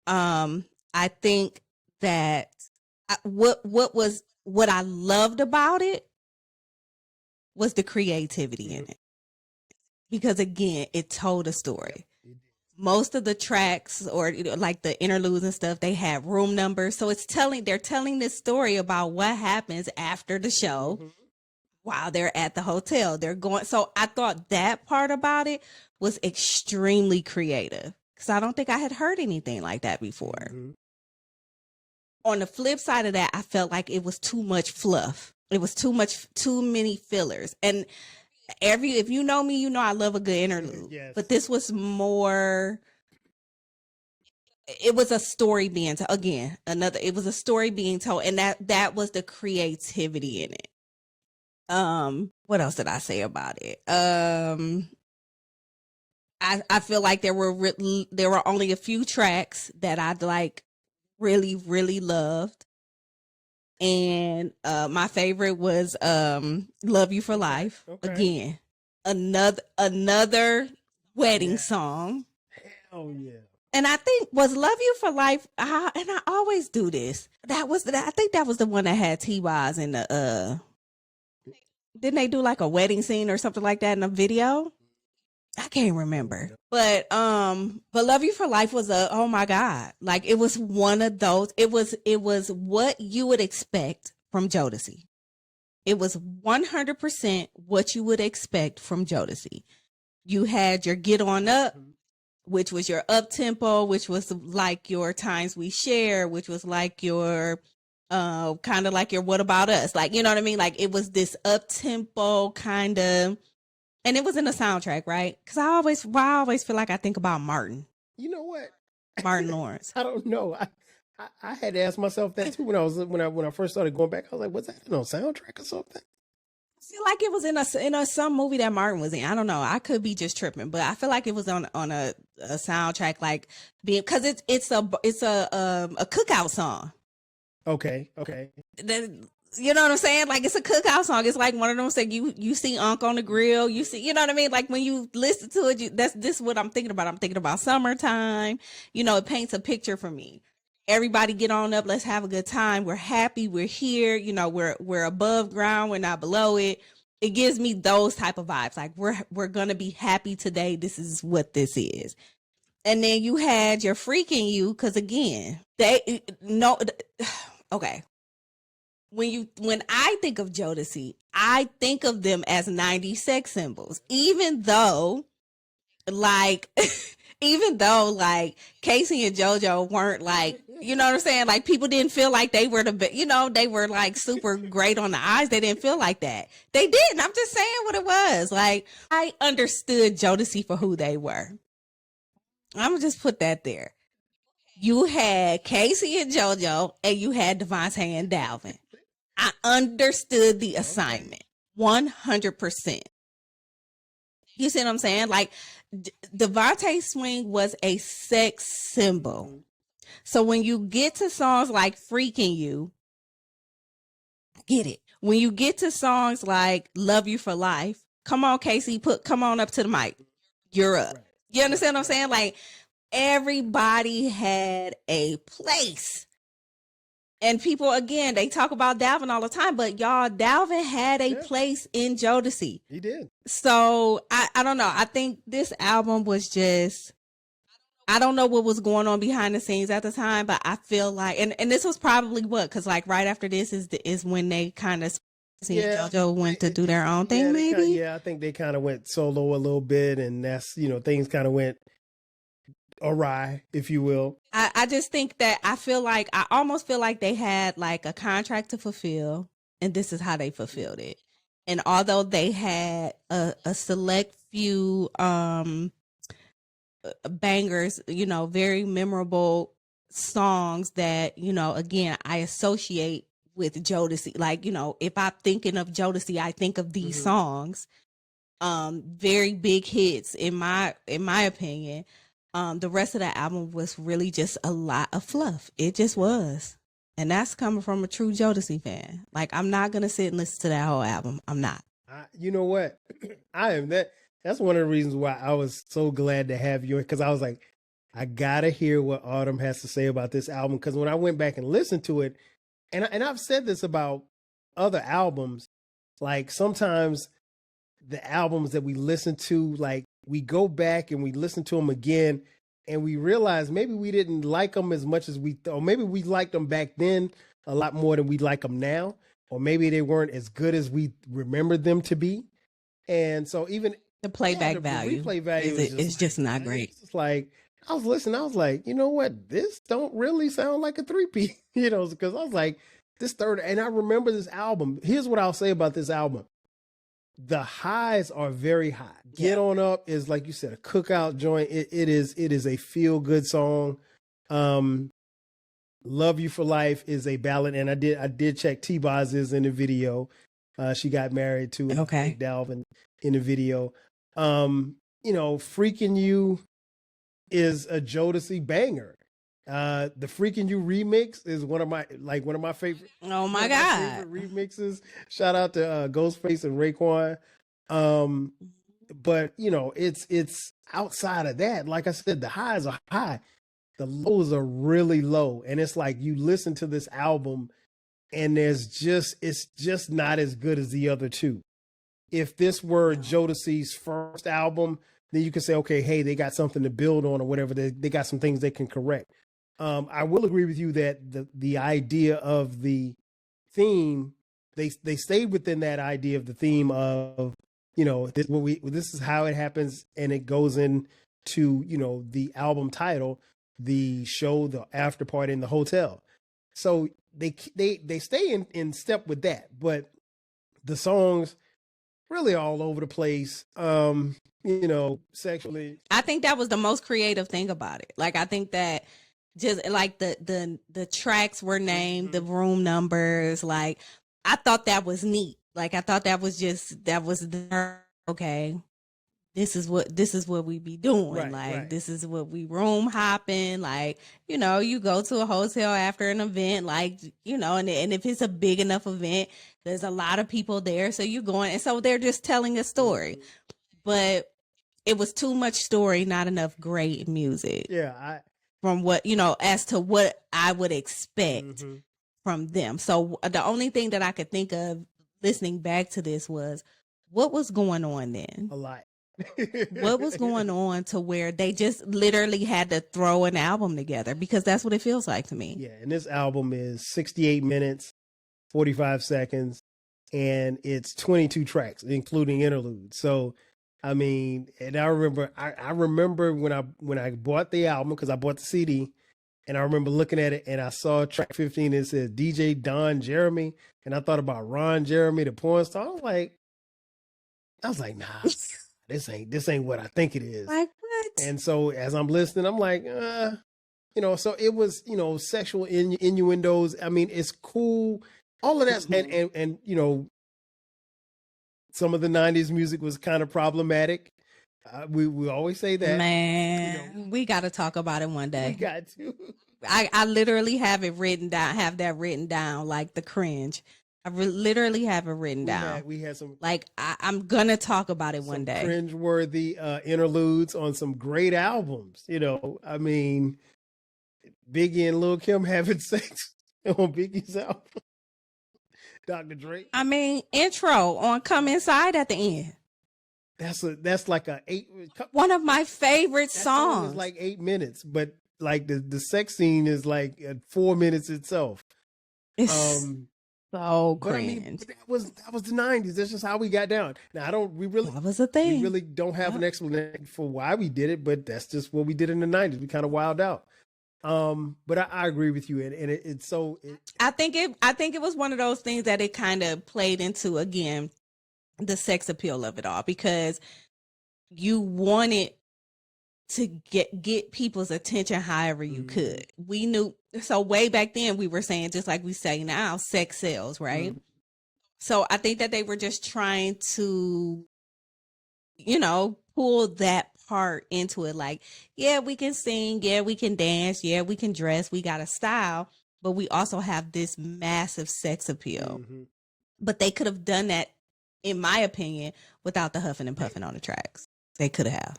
I think that what I loved about it was the creativity in it, because again, it told a story. Most of the tracks, or like the interludes and stuff, they had room numbers, so they're telling this story about what happens after the show while they're at the hotel. They're going. So I thought that part about it was extremely creative, because I don't think I had heard anything like that before. On the flip side of that, I felt like it was too much fluff. It was too many fillers. And if you know me, you know I love a good interlude. Yes. But this was more. It was a story being told. Again, it was a story being told, and that was the creativity in it. What else did I say about it? I feel like there were only a few tracks that I like really, really loved. And my favorite was Love You for Life. Okay. Again, another wedding song. Hell yeah. And I think was Love You for Life, and I always do this. I think that was the one that had T-Boz in the didn't they do like a wedding scene or something like that in a video? I can't remember. But Love You for Life was oh my God. Like, it was one of those. It was what you would expect from Jodeci. It was 100% what you would expect from Jodeci. You had your Get On Up, which was your up tempo, which was like your Times We Share, which was like your kind of like your What About Us? Like, you know what I mean? Like, it was this up tempo kind of. And it was in the soundtrack, right? Because I always feel like I think about Martin. You know what? Martin Lawrence. I don't know. I had to ask myself that too when I first started going back. I was like, was that in a soundtrack or something? I feel like it was in some movie that Martin was in. I don't know. I could be just tripping, but I feel like it was on a soundtrack, like because it's a cookout song. Okay. You know what I'm saying? Like, it's a cookout song. It's like one of them saying you see Unc on the grill. You see, you know what I mean? Like, when you listen to it, this is what I'm thinking about. I'm thinking about summertime. You know, it paints a picture for me. Everybody get on up. Let's have a good time. We're happy. We're here. You know, we're above ground. We're not below it. It gives me those type of vibes. Like, we're going to be happy today. This is what this is. And then you had your Freaking You. Cause again, okay. When I think of Jodeci, I think of them as 90s sex symbols, even though like Casey and JoJo weren't like, you know what I'm saying? Like, people didn't feel like they were they were like super great on the eyes. They didn't feel like that. They didn't. I'm just saying what it was. Like, I understood Jodeci for who they were. I'm gonna just put that there. You had Casey and JoJo, and you had Devontae and Dalvin. I understood the assignment 100%. You see what I'm saying? Like, Devontae Swing was a sex symbol. So when you get to songs like Freaking You, I get it. When you get to songs like Love You for Life, come on, Casey, come on up to the mic. You're up. You understand what I'm saying? Like, everybody had a place. And people, again, they talk about Dalvin all the time, but y'all, Dalvin had a place in Jodeci. He did. So I don't know. I think this album was just, I don't know what was going on behind the scenes at the time, but I feel like, and this was probably because like right after this is when they kind of JoJo went to do their own thing, maybe. I think they kind of went solo a little bit, and that's, things kind of went awry, if you will. I just think that I almost feel like they had like a contract to fulfill, and this is how they fulfilled it. And although they had a select few bangers, very memorable songs that, again, I associate with Jodeci. Like, if I'm thinking of Jodeci, I think of these songs. Very big hits in my opinion. The rest of the album was really just a lot of fluff. It just was. And that's coming from a true Jodeci fan. Like, I'm not going to sit and listen to that whole album. I'm not. You know what? I am that. That's one of the reasons why I was so glad to have you, because I was like, I gotta hear what Autumn has to say about this album. Because when I went back and listened to it, and I've said this about other albums, like sometimes the albums that we listen to, like we go back and we listen to them again, and we realize maybe we didn't like them as much as we thought, or maybe we liked them back then a lot more than we like them now, or maybe they weren't as good as we remembered them to be. And so even The playback value, replay value is just not great. It's like I was listening, I was like, you know what, this don't really sound like a 3-piece, because I was like, this third, and I remember this album. Here's what I'll say about this album: the highs are very high. Get On Up is, like you said, a cookout joint. It is a feel good song. Love You for Life is a ballad, and I did check T-Boz is in the video. She got married to Dalvin in the video. Freaking You is a Jodeci banger. The Freaking You remix is one of my favorite. Oh my God. My favorite remixes. Shout out to Ghostface and Raekwon. But it's outside of that. Like I said, the highs are high, the lows are really low, and it's like you listen to this album, and it's just not as good as the other two. If this were Jodeci's first album, then you could say, okay, hey, they got something to build on or whatever. They got some things they can correct. I will agree with you that the idea of the theme, they stayed within that idea of the theme of, this is how it happens, and it goes into, the album title, the show, the after party in the hotel. So they stay in step with that, but the songs really all over the place. Sexually. I think that was the most creative thing about it. Like, I think that just like the tracks were named, the room numbers, like I thought that was neat. Like, I thought that was okay. This is what we be doing. Right. This is what we room hopping. Like, you go to a hotel after an event, like, and if it's a big enough event, there's a lot of people there. So you're going, and so they're just telling a story, but it was too much story, not enough great music. Yeah. From what, as to what I would expect from them. So the only thing that I could think of listening back to this was, what was going on then? A lot. What was going on to where they just literally had to throw an album together? Because that's what it feels like to me. Yeah, and this album is 68 minutes, 45 seconds, and it's 22 tracks, including interludes. So, I mean, and I remember when I bought the album, because I bought the CD, and I remember looking at it, and I saw track 15, and it said DJ Don Jeremy, and I thought about Ron Jeremy, the porn star. I was like, nah. This ain't what I think it is. Like what? And so as I'm listening, I'm like, so it was, sexual innuendos. I mean, it's cool. All of that. And some of the 90s music was kind of problematic. We always say that. Man, we got to talk about it one day. We got to. I literally have it written down, like the cringe. I literally have it written down. We had some, like, I'm gonna talk about it one day. Cringe-worthy interludes on some great albums. I mean, Biggie and Lil' Kim having sex on Biggie's album. Dr. Dre. I mean, intro on Come Inside at the end. That's like one of my favorite songs. It's like 8 minutes, but like the sex scene is like 4 minutes itself. It's so cringe. I mean, that was the 90s. That's just how we got down. Now that was a thing. We really don't have an explanation for why we did it, but that's just what we did in the 90s. We kind of wilded out. But I agree with you, and it's so. I think it was one of those things that it kind of played into, again, the sex appeal of it all, because you wanted to get people's attention however you could. We knew, so way back then we were saying, just like we say now, sex sells, right? So I think that they were just trying to, pull that part into it. Like, yeah, we can sing, yeah, we can dance, yeah, we can dress, we got a style, but we also have this massive sex appeal. But they could have done that, in my opinion, without the huffing and puffing on the tracks. They could have.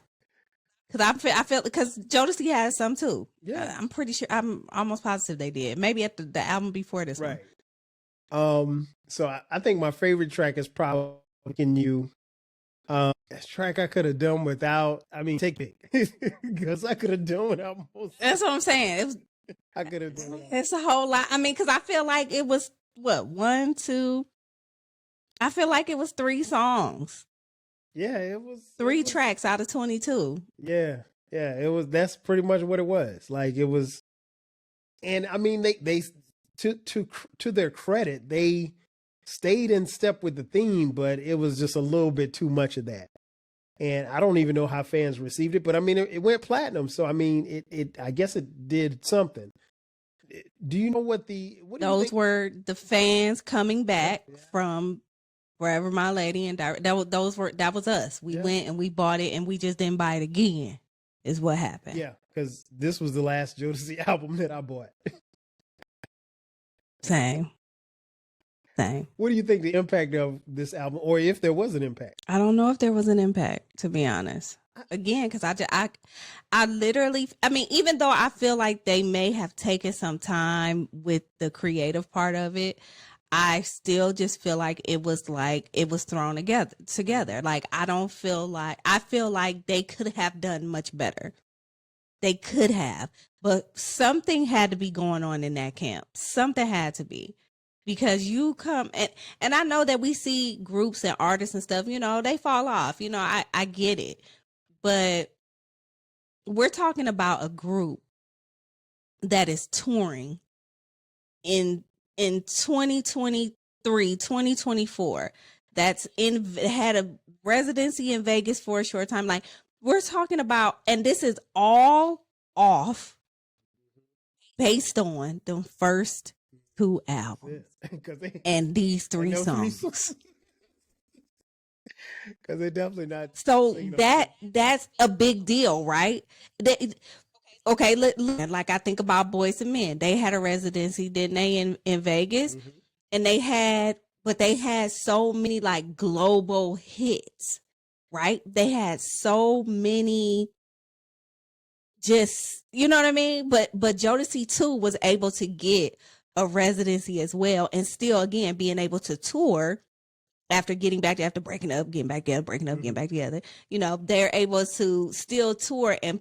Because I feel because Jodeci has some too. Yeah. I'm pretty sure. I'm almost positive they did. Maybe at the album before this one. Right. So I think my favorite track is probably "Can You." That track I could have done without. I mean, take it because I could have done without most. That's what I'm saying. It was. I could have done. It's a whole lot. I mean, because I feel like it was what 1, 2. I feel like it was 3 songs. Yeah, it was 3 tracks out of 22. Yeah, it was. That's pretty much what it was. Like it was, and I mean, they to their credit, they stayed in step with the theme, but it was just a little bit too much of that. And I don't even know how fans received it, but I mean, it went platinum. So I mean, it I guess it did something. Do you know what those were the fans coming back from Wherever My Lady and that was us. We went and we bought it and we just didn't buy it again. Is what happened. Yeah, because this was the last Jodeci album that I bought. Same. What do you think the impact of this album, or if there was an impact? I don't know if there was an impact, to be honest. Again, because I literally, I mean, even though I feel like they may have taken some time with the creative part of it, I still just feel like it was thrown together. Like, I feel like they could have done much better. They could have, but something had to be going on in that camp. Something had to be. Because you come and I know that we see groups and artists and stuff, they fall off. I get it. But we're talking about a group that is touring in 2023, 2024, that's had a residency in Vegas for a short time. Like, we're talking about, and this is all off based on the first 2 albums and these 3 songs. Because they're definitely not. So that's a big deal, right? Okay, like I think about Boys and Men. They had a residency, didn't they, in Vegas? Mm-hmm. And they had so many like global hits, right? They had so many, just, you know what I mean? But Jodeci too was able to get a residency as well, and still again being able to tour after after breaking up, getting back together, breaking up, getting back together. They're able to still tour and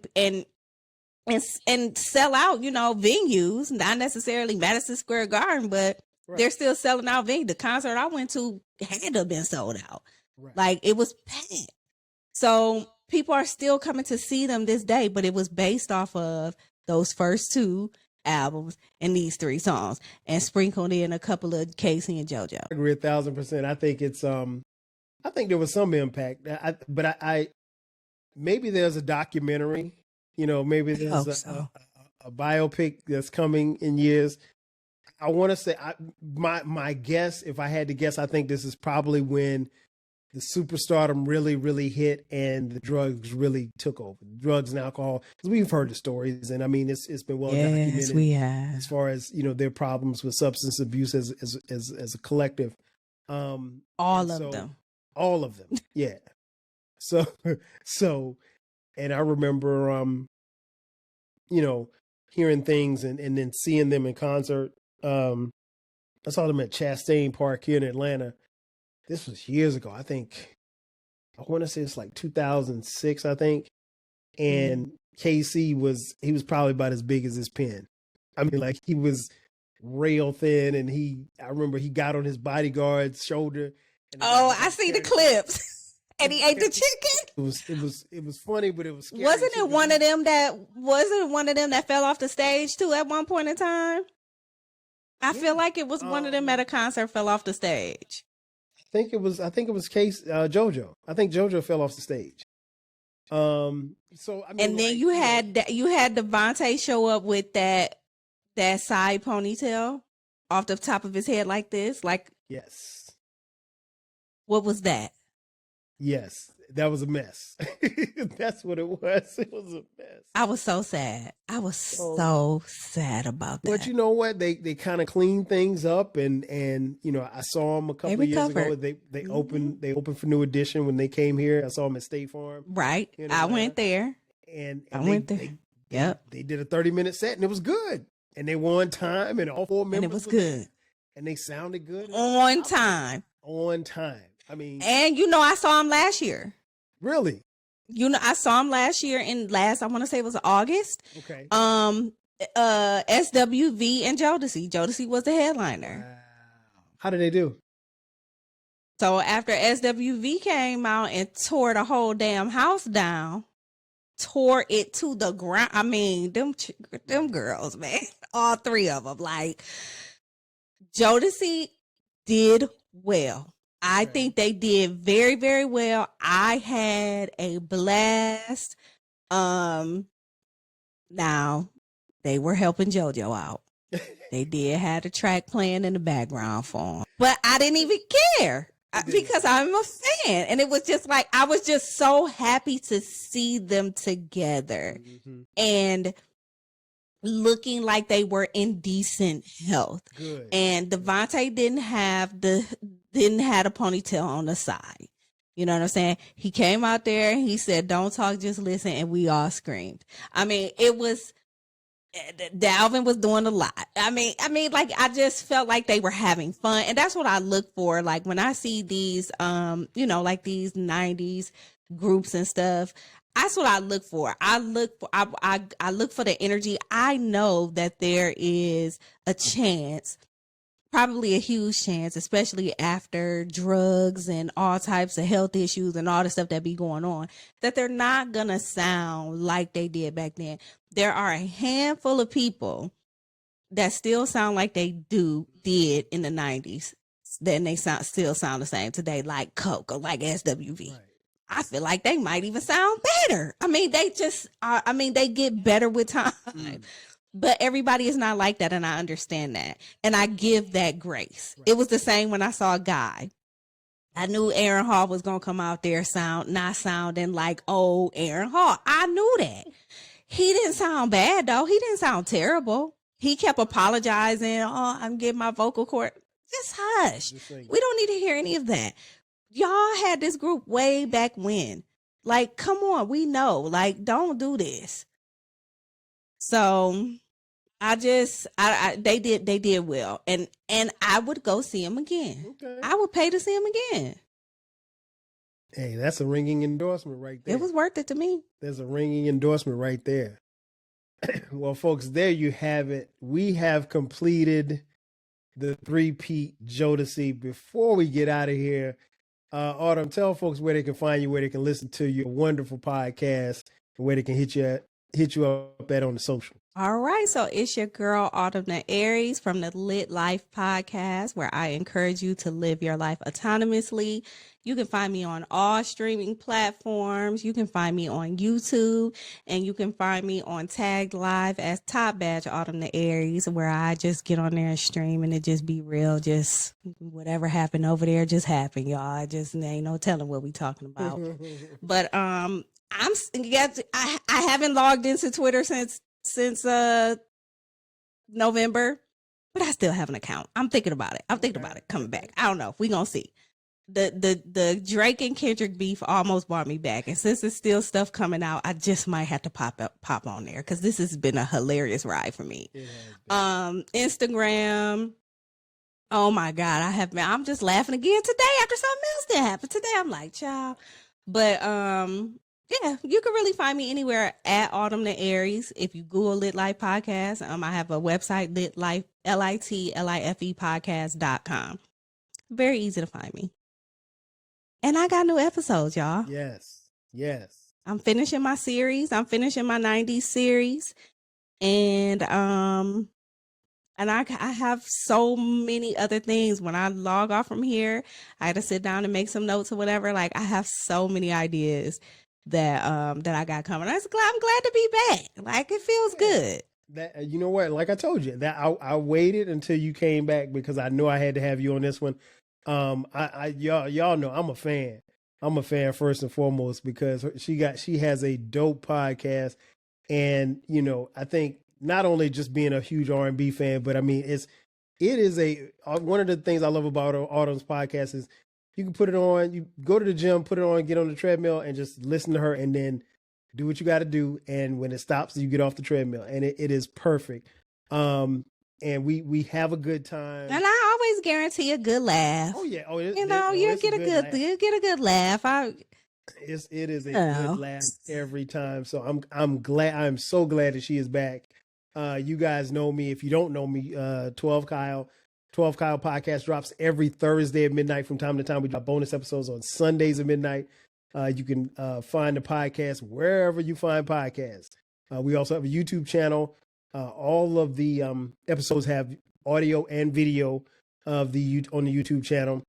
sell out, venues, not necessarily Madison Square Garden, but they're still selling out venues. The concert I went to had to have been sold out. Right. Like, it was packed. So people are still coming to see them this day, but it was based off of those first 2 albums and these 3 songs, and sprinkled in a couple of Casey and JoJo. I agree 1,000%. I think it's I think there was some impact, but I maybe there's a documentary, maybe there's a biopic that's coming in years. I want to say my guess, if I had to guess, I think this is probably when the superstardom really, really hit and the drugs really took over. Drugs and alcohol, because we've heard the stories, and I mean it's been well documented. Yes, we have. As far as their problems with substance abuse as a collective. All of them, yeah. So, and I remember hearing things and then seeing them in concert. I saw them at Chastain Park here in Atlanta. This was years ago. I want to say it's like 2006, I think. And KC was probably about as big as his pen. I mean, like, he was rail thin, and I remember he got on his bodyguard's shoulder. And I see the clips. And he ate the chicken. It was funny, but it was scary. Wasn't it one of them that fell off the stage too at one point in time? I feel like it was one of them at a concert fell off the stage. I think it was JoJo. I think JoJo fell off the stage. So I mean, and then you had Devontae show up with that side ponytail off the top of his head like this, like, yes. What was that? Yes, That was a mess. That's what it was. It was a mess. I was so sad. I was so sad about that. But you know what? They kind of cleaned things up, and I saw them a couple of years ago. They opened for New Edition when they came here. I saw them at State Farm. Right. I went there. And I went there. They did a 30-minute set, and it was good. And they were on time, and all 4 members. And it was good. And they sounded good. On time. On time. I mean. And I saw them last year. Really? I saw them last year I want to say it was August. Okay. SWV and Jodeci. Jodeci was the headliner. Wow. How did they do? So after SWV came out and tore the whole damn house down, tore it to the ground. I mean, them girls, man, all three of them. Like, Jodeci did well. I think they did very, very well. I had a blast. Now they were helping JoJo out. They did have the track playing in the background for them, but I didn't even care because I'm a fan, and it was just like I was just so happy to see them together and looking like they were in decent health. Good. And Devontae didn't have a ponytail on the side. You know what I'm saying? He came out there, he said, "Don't talk, just listen," and we all screamed. I mean, Dalvin was doing a lot. I mean, like, I just felt like they were having fun, and that's what I look for. Like, when I see these, like these 90s groups and stuff, that's what I look for. I look for the energy. I know that there is a chance, probably a huge chance, especially after drugs and all types of health issues and all the stuff that be going on, that they're not gonna sound like they did back then. There are a handful of people that still sound like they did in the 90s. Then they still sound the same today, like Coke or like SWV. Right. I feel like they might even sound better. I mean, they get better with time. But everybody is not like that, and I understand that. And I give that grace. Right. It was the same when I saw Guy. I knew Aaron Hall was going to come out there not sounding like old Aaron Hall. I knew that. He didn't sound bad, though. He didn't sound terrible. He kept apologizing. "Oh, I'm getting my vocal cord." Just hush. We don't need to hear any of that. Y'all had this group way back when. Like, come on, we know. Like, don't do this. So they did well, and I would go see him again. Okay. I would pay to see him again. Hey, that's a ringing endorsement right there. It was worth it to me. There's a ringing endorsement right there. Well, folks, there you have it. We have completed the three-peat Jodeci. Before we get out of here, Autumn, tell folks where they can find you, where they can listen to your wonderful podcast, and where they can hit you up at on the social. All right. So it's your girl, Autumn the Aries from the Lit Life podcast, where I encourage you to live your life autonomously. You can find me on all streaming platforms. You can find me on YouTube, and you can find me on Tagged Live as Top Badge Autumn the Aries, where I just get on there and stream, and it just be real. Just whatever happened over there just happened, y'all. Just ain't no telling what we talking about. But I haven't logged into Twitter since November, but I still have an account. I'm thinking about it. Coming back. I don't know. We gonna see. The Drake and Kendrick beef almost brought me back, and since there's still stuff coming out, I just might have to pop on there, because this has been a hilarious ride for me. Instagram. Oh my God, I'm just laughing again today after something else that happened today. I'm like, child. But yeah, you can really find me anywhere at Autumn the Aries. If you Google Lit Life Podcast, I have a website, LitLife, LITLIFE podcast.com. Very easy to find me. And I got new episodes, y'all. Yes. I'm finishing my series. I'm finishing my 90s series. And I have so many other things. When I log off from here, I had to sit down and make some notes or whatever. Like, I have so many ideas that I got coming. I'm glad to be back. Like, it feels good. That, you know what? Like I told you, that I waited until you came back because I knew I had to have you on this one. Y'all know I'm a fan. I'm a fan first and foremost because she has a dope podcast, and I think not only just being a huge R&B fan, but I mean it is one of the things I love about Autumn's podcast is you can put it on, you go to the gym, put it on, get on the treadmill, and just listen to her, and then do what you got to do. And when it stops, you get off the treadmill, and it is perfect. And we have a good time. And I always guarantee a good laugh. Oh yeah, you get a good laugh. It is a good laugh every time. So I'm so glad that she is back. You guys know me. If you don't know me, 12 Kyle podcast drops every Thursday at midnight. From time to time, we drop bonus episodes on Sundays at midnight. You can find the podcast wherever you find podcasts. We also have a YouTube channel. All of the episodes have audio and video on the YouTube channel.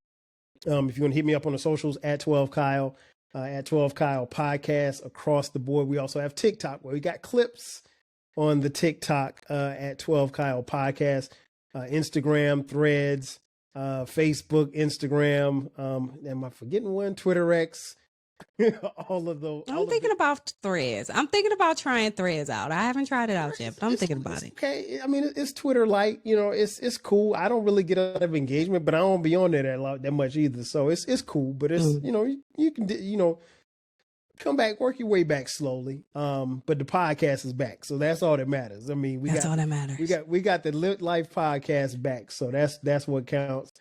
If you want to hit me up on the socials, at 12 Kyle, at 12 Kyle podcast across the board. We also have TikTok, where we got clips on the TikTok at 12 Kyle podcast, Instagram, Threads, Facebook, Instagram. Am I forgetting one? Twitter X. All of those. I'm thinking about Threads. I'm thinking about trying Threads out. I haven't tried it out yet, but I'm thinking about it. Okay, I mean it's Twitter light. It's cool. I don't really get a lot of engagement, but I don't be on there that much either. So it's cool. But it's you can come back, work your way back slowly. But the podcast is back, so that's all that matters. I mean, that's all that matters. We got the Lit Life podcast back, so that's what counts.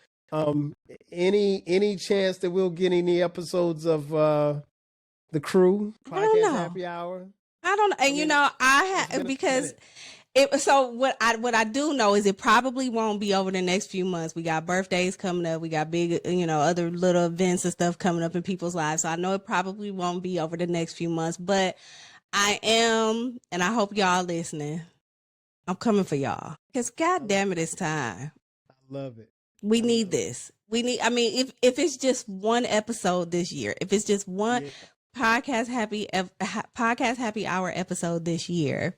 Any chance that we'll get any episodes of the Crew podcast happy hour? I don't know. And I have because what I do know is it probably won't be over the next few months. We got birthdays coming up. We got big, other little events and stuff coming up in people's lives. So I know it probably won't be over the next few months, but I am, and I hope y'all listening. I'm coming for y'all because God damn it, it's time. I love it. We need this. I mean, if it's just one episode this year, if it's just one podcast happy hour episode this year,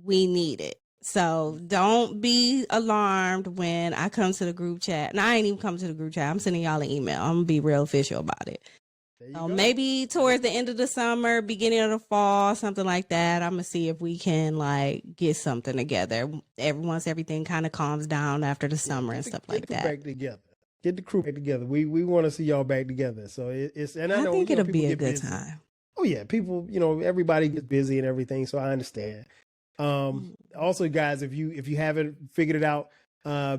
we need it. So don't be alarmed when I come to the group chat. And I ain't even come to the group chat. I'm sending y'all an email. I'm gonna be real official about it. So maybe towards the end of the summer, beginning of the fall, something like that. I'm gonna see if we can get something together. Once everything kind of calms down after the summer and stuff like that. Back together. Get the crew back together. We want to see y'all back together. So it's and I know think it'll be a good time. Oh yeah, people. Everybody gets busy and everything. So I understand. Also, guys, if you haven't figured it out,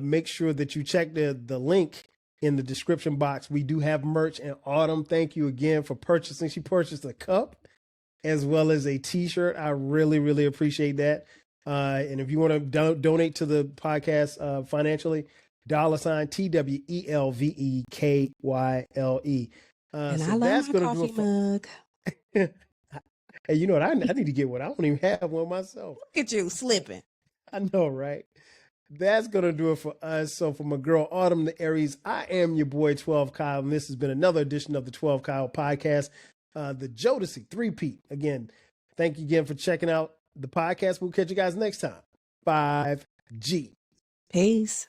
make sure that you check the link in the description box. We do have merch, and Autumn, thank you again for purchasing. She purchased a cup as well as a t-shirt. I really, really appreciate that. And if you want to donate to the podcast financially, $TWELVEKYLE. And I love my coffee mug. Hey, you know what? I need to get one. I don't even have one myself. Look at you slipping. I know, right? That's going to do it for us. So for my girl, Autumn the Aries, I am your boy, 12 Kyle, and this has been another edition of the 12 Kyle podcast, the Jodeci 3-peat. Again, thank you again for checking out the podcast. We'll catch you guys next time. 5G. Peace.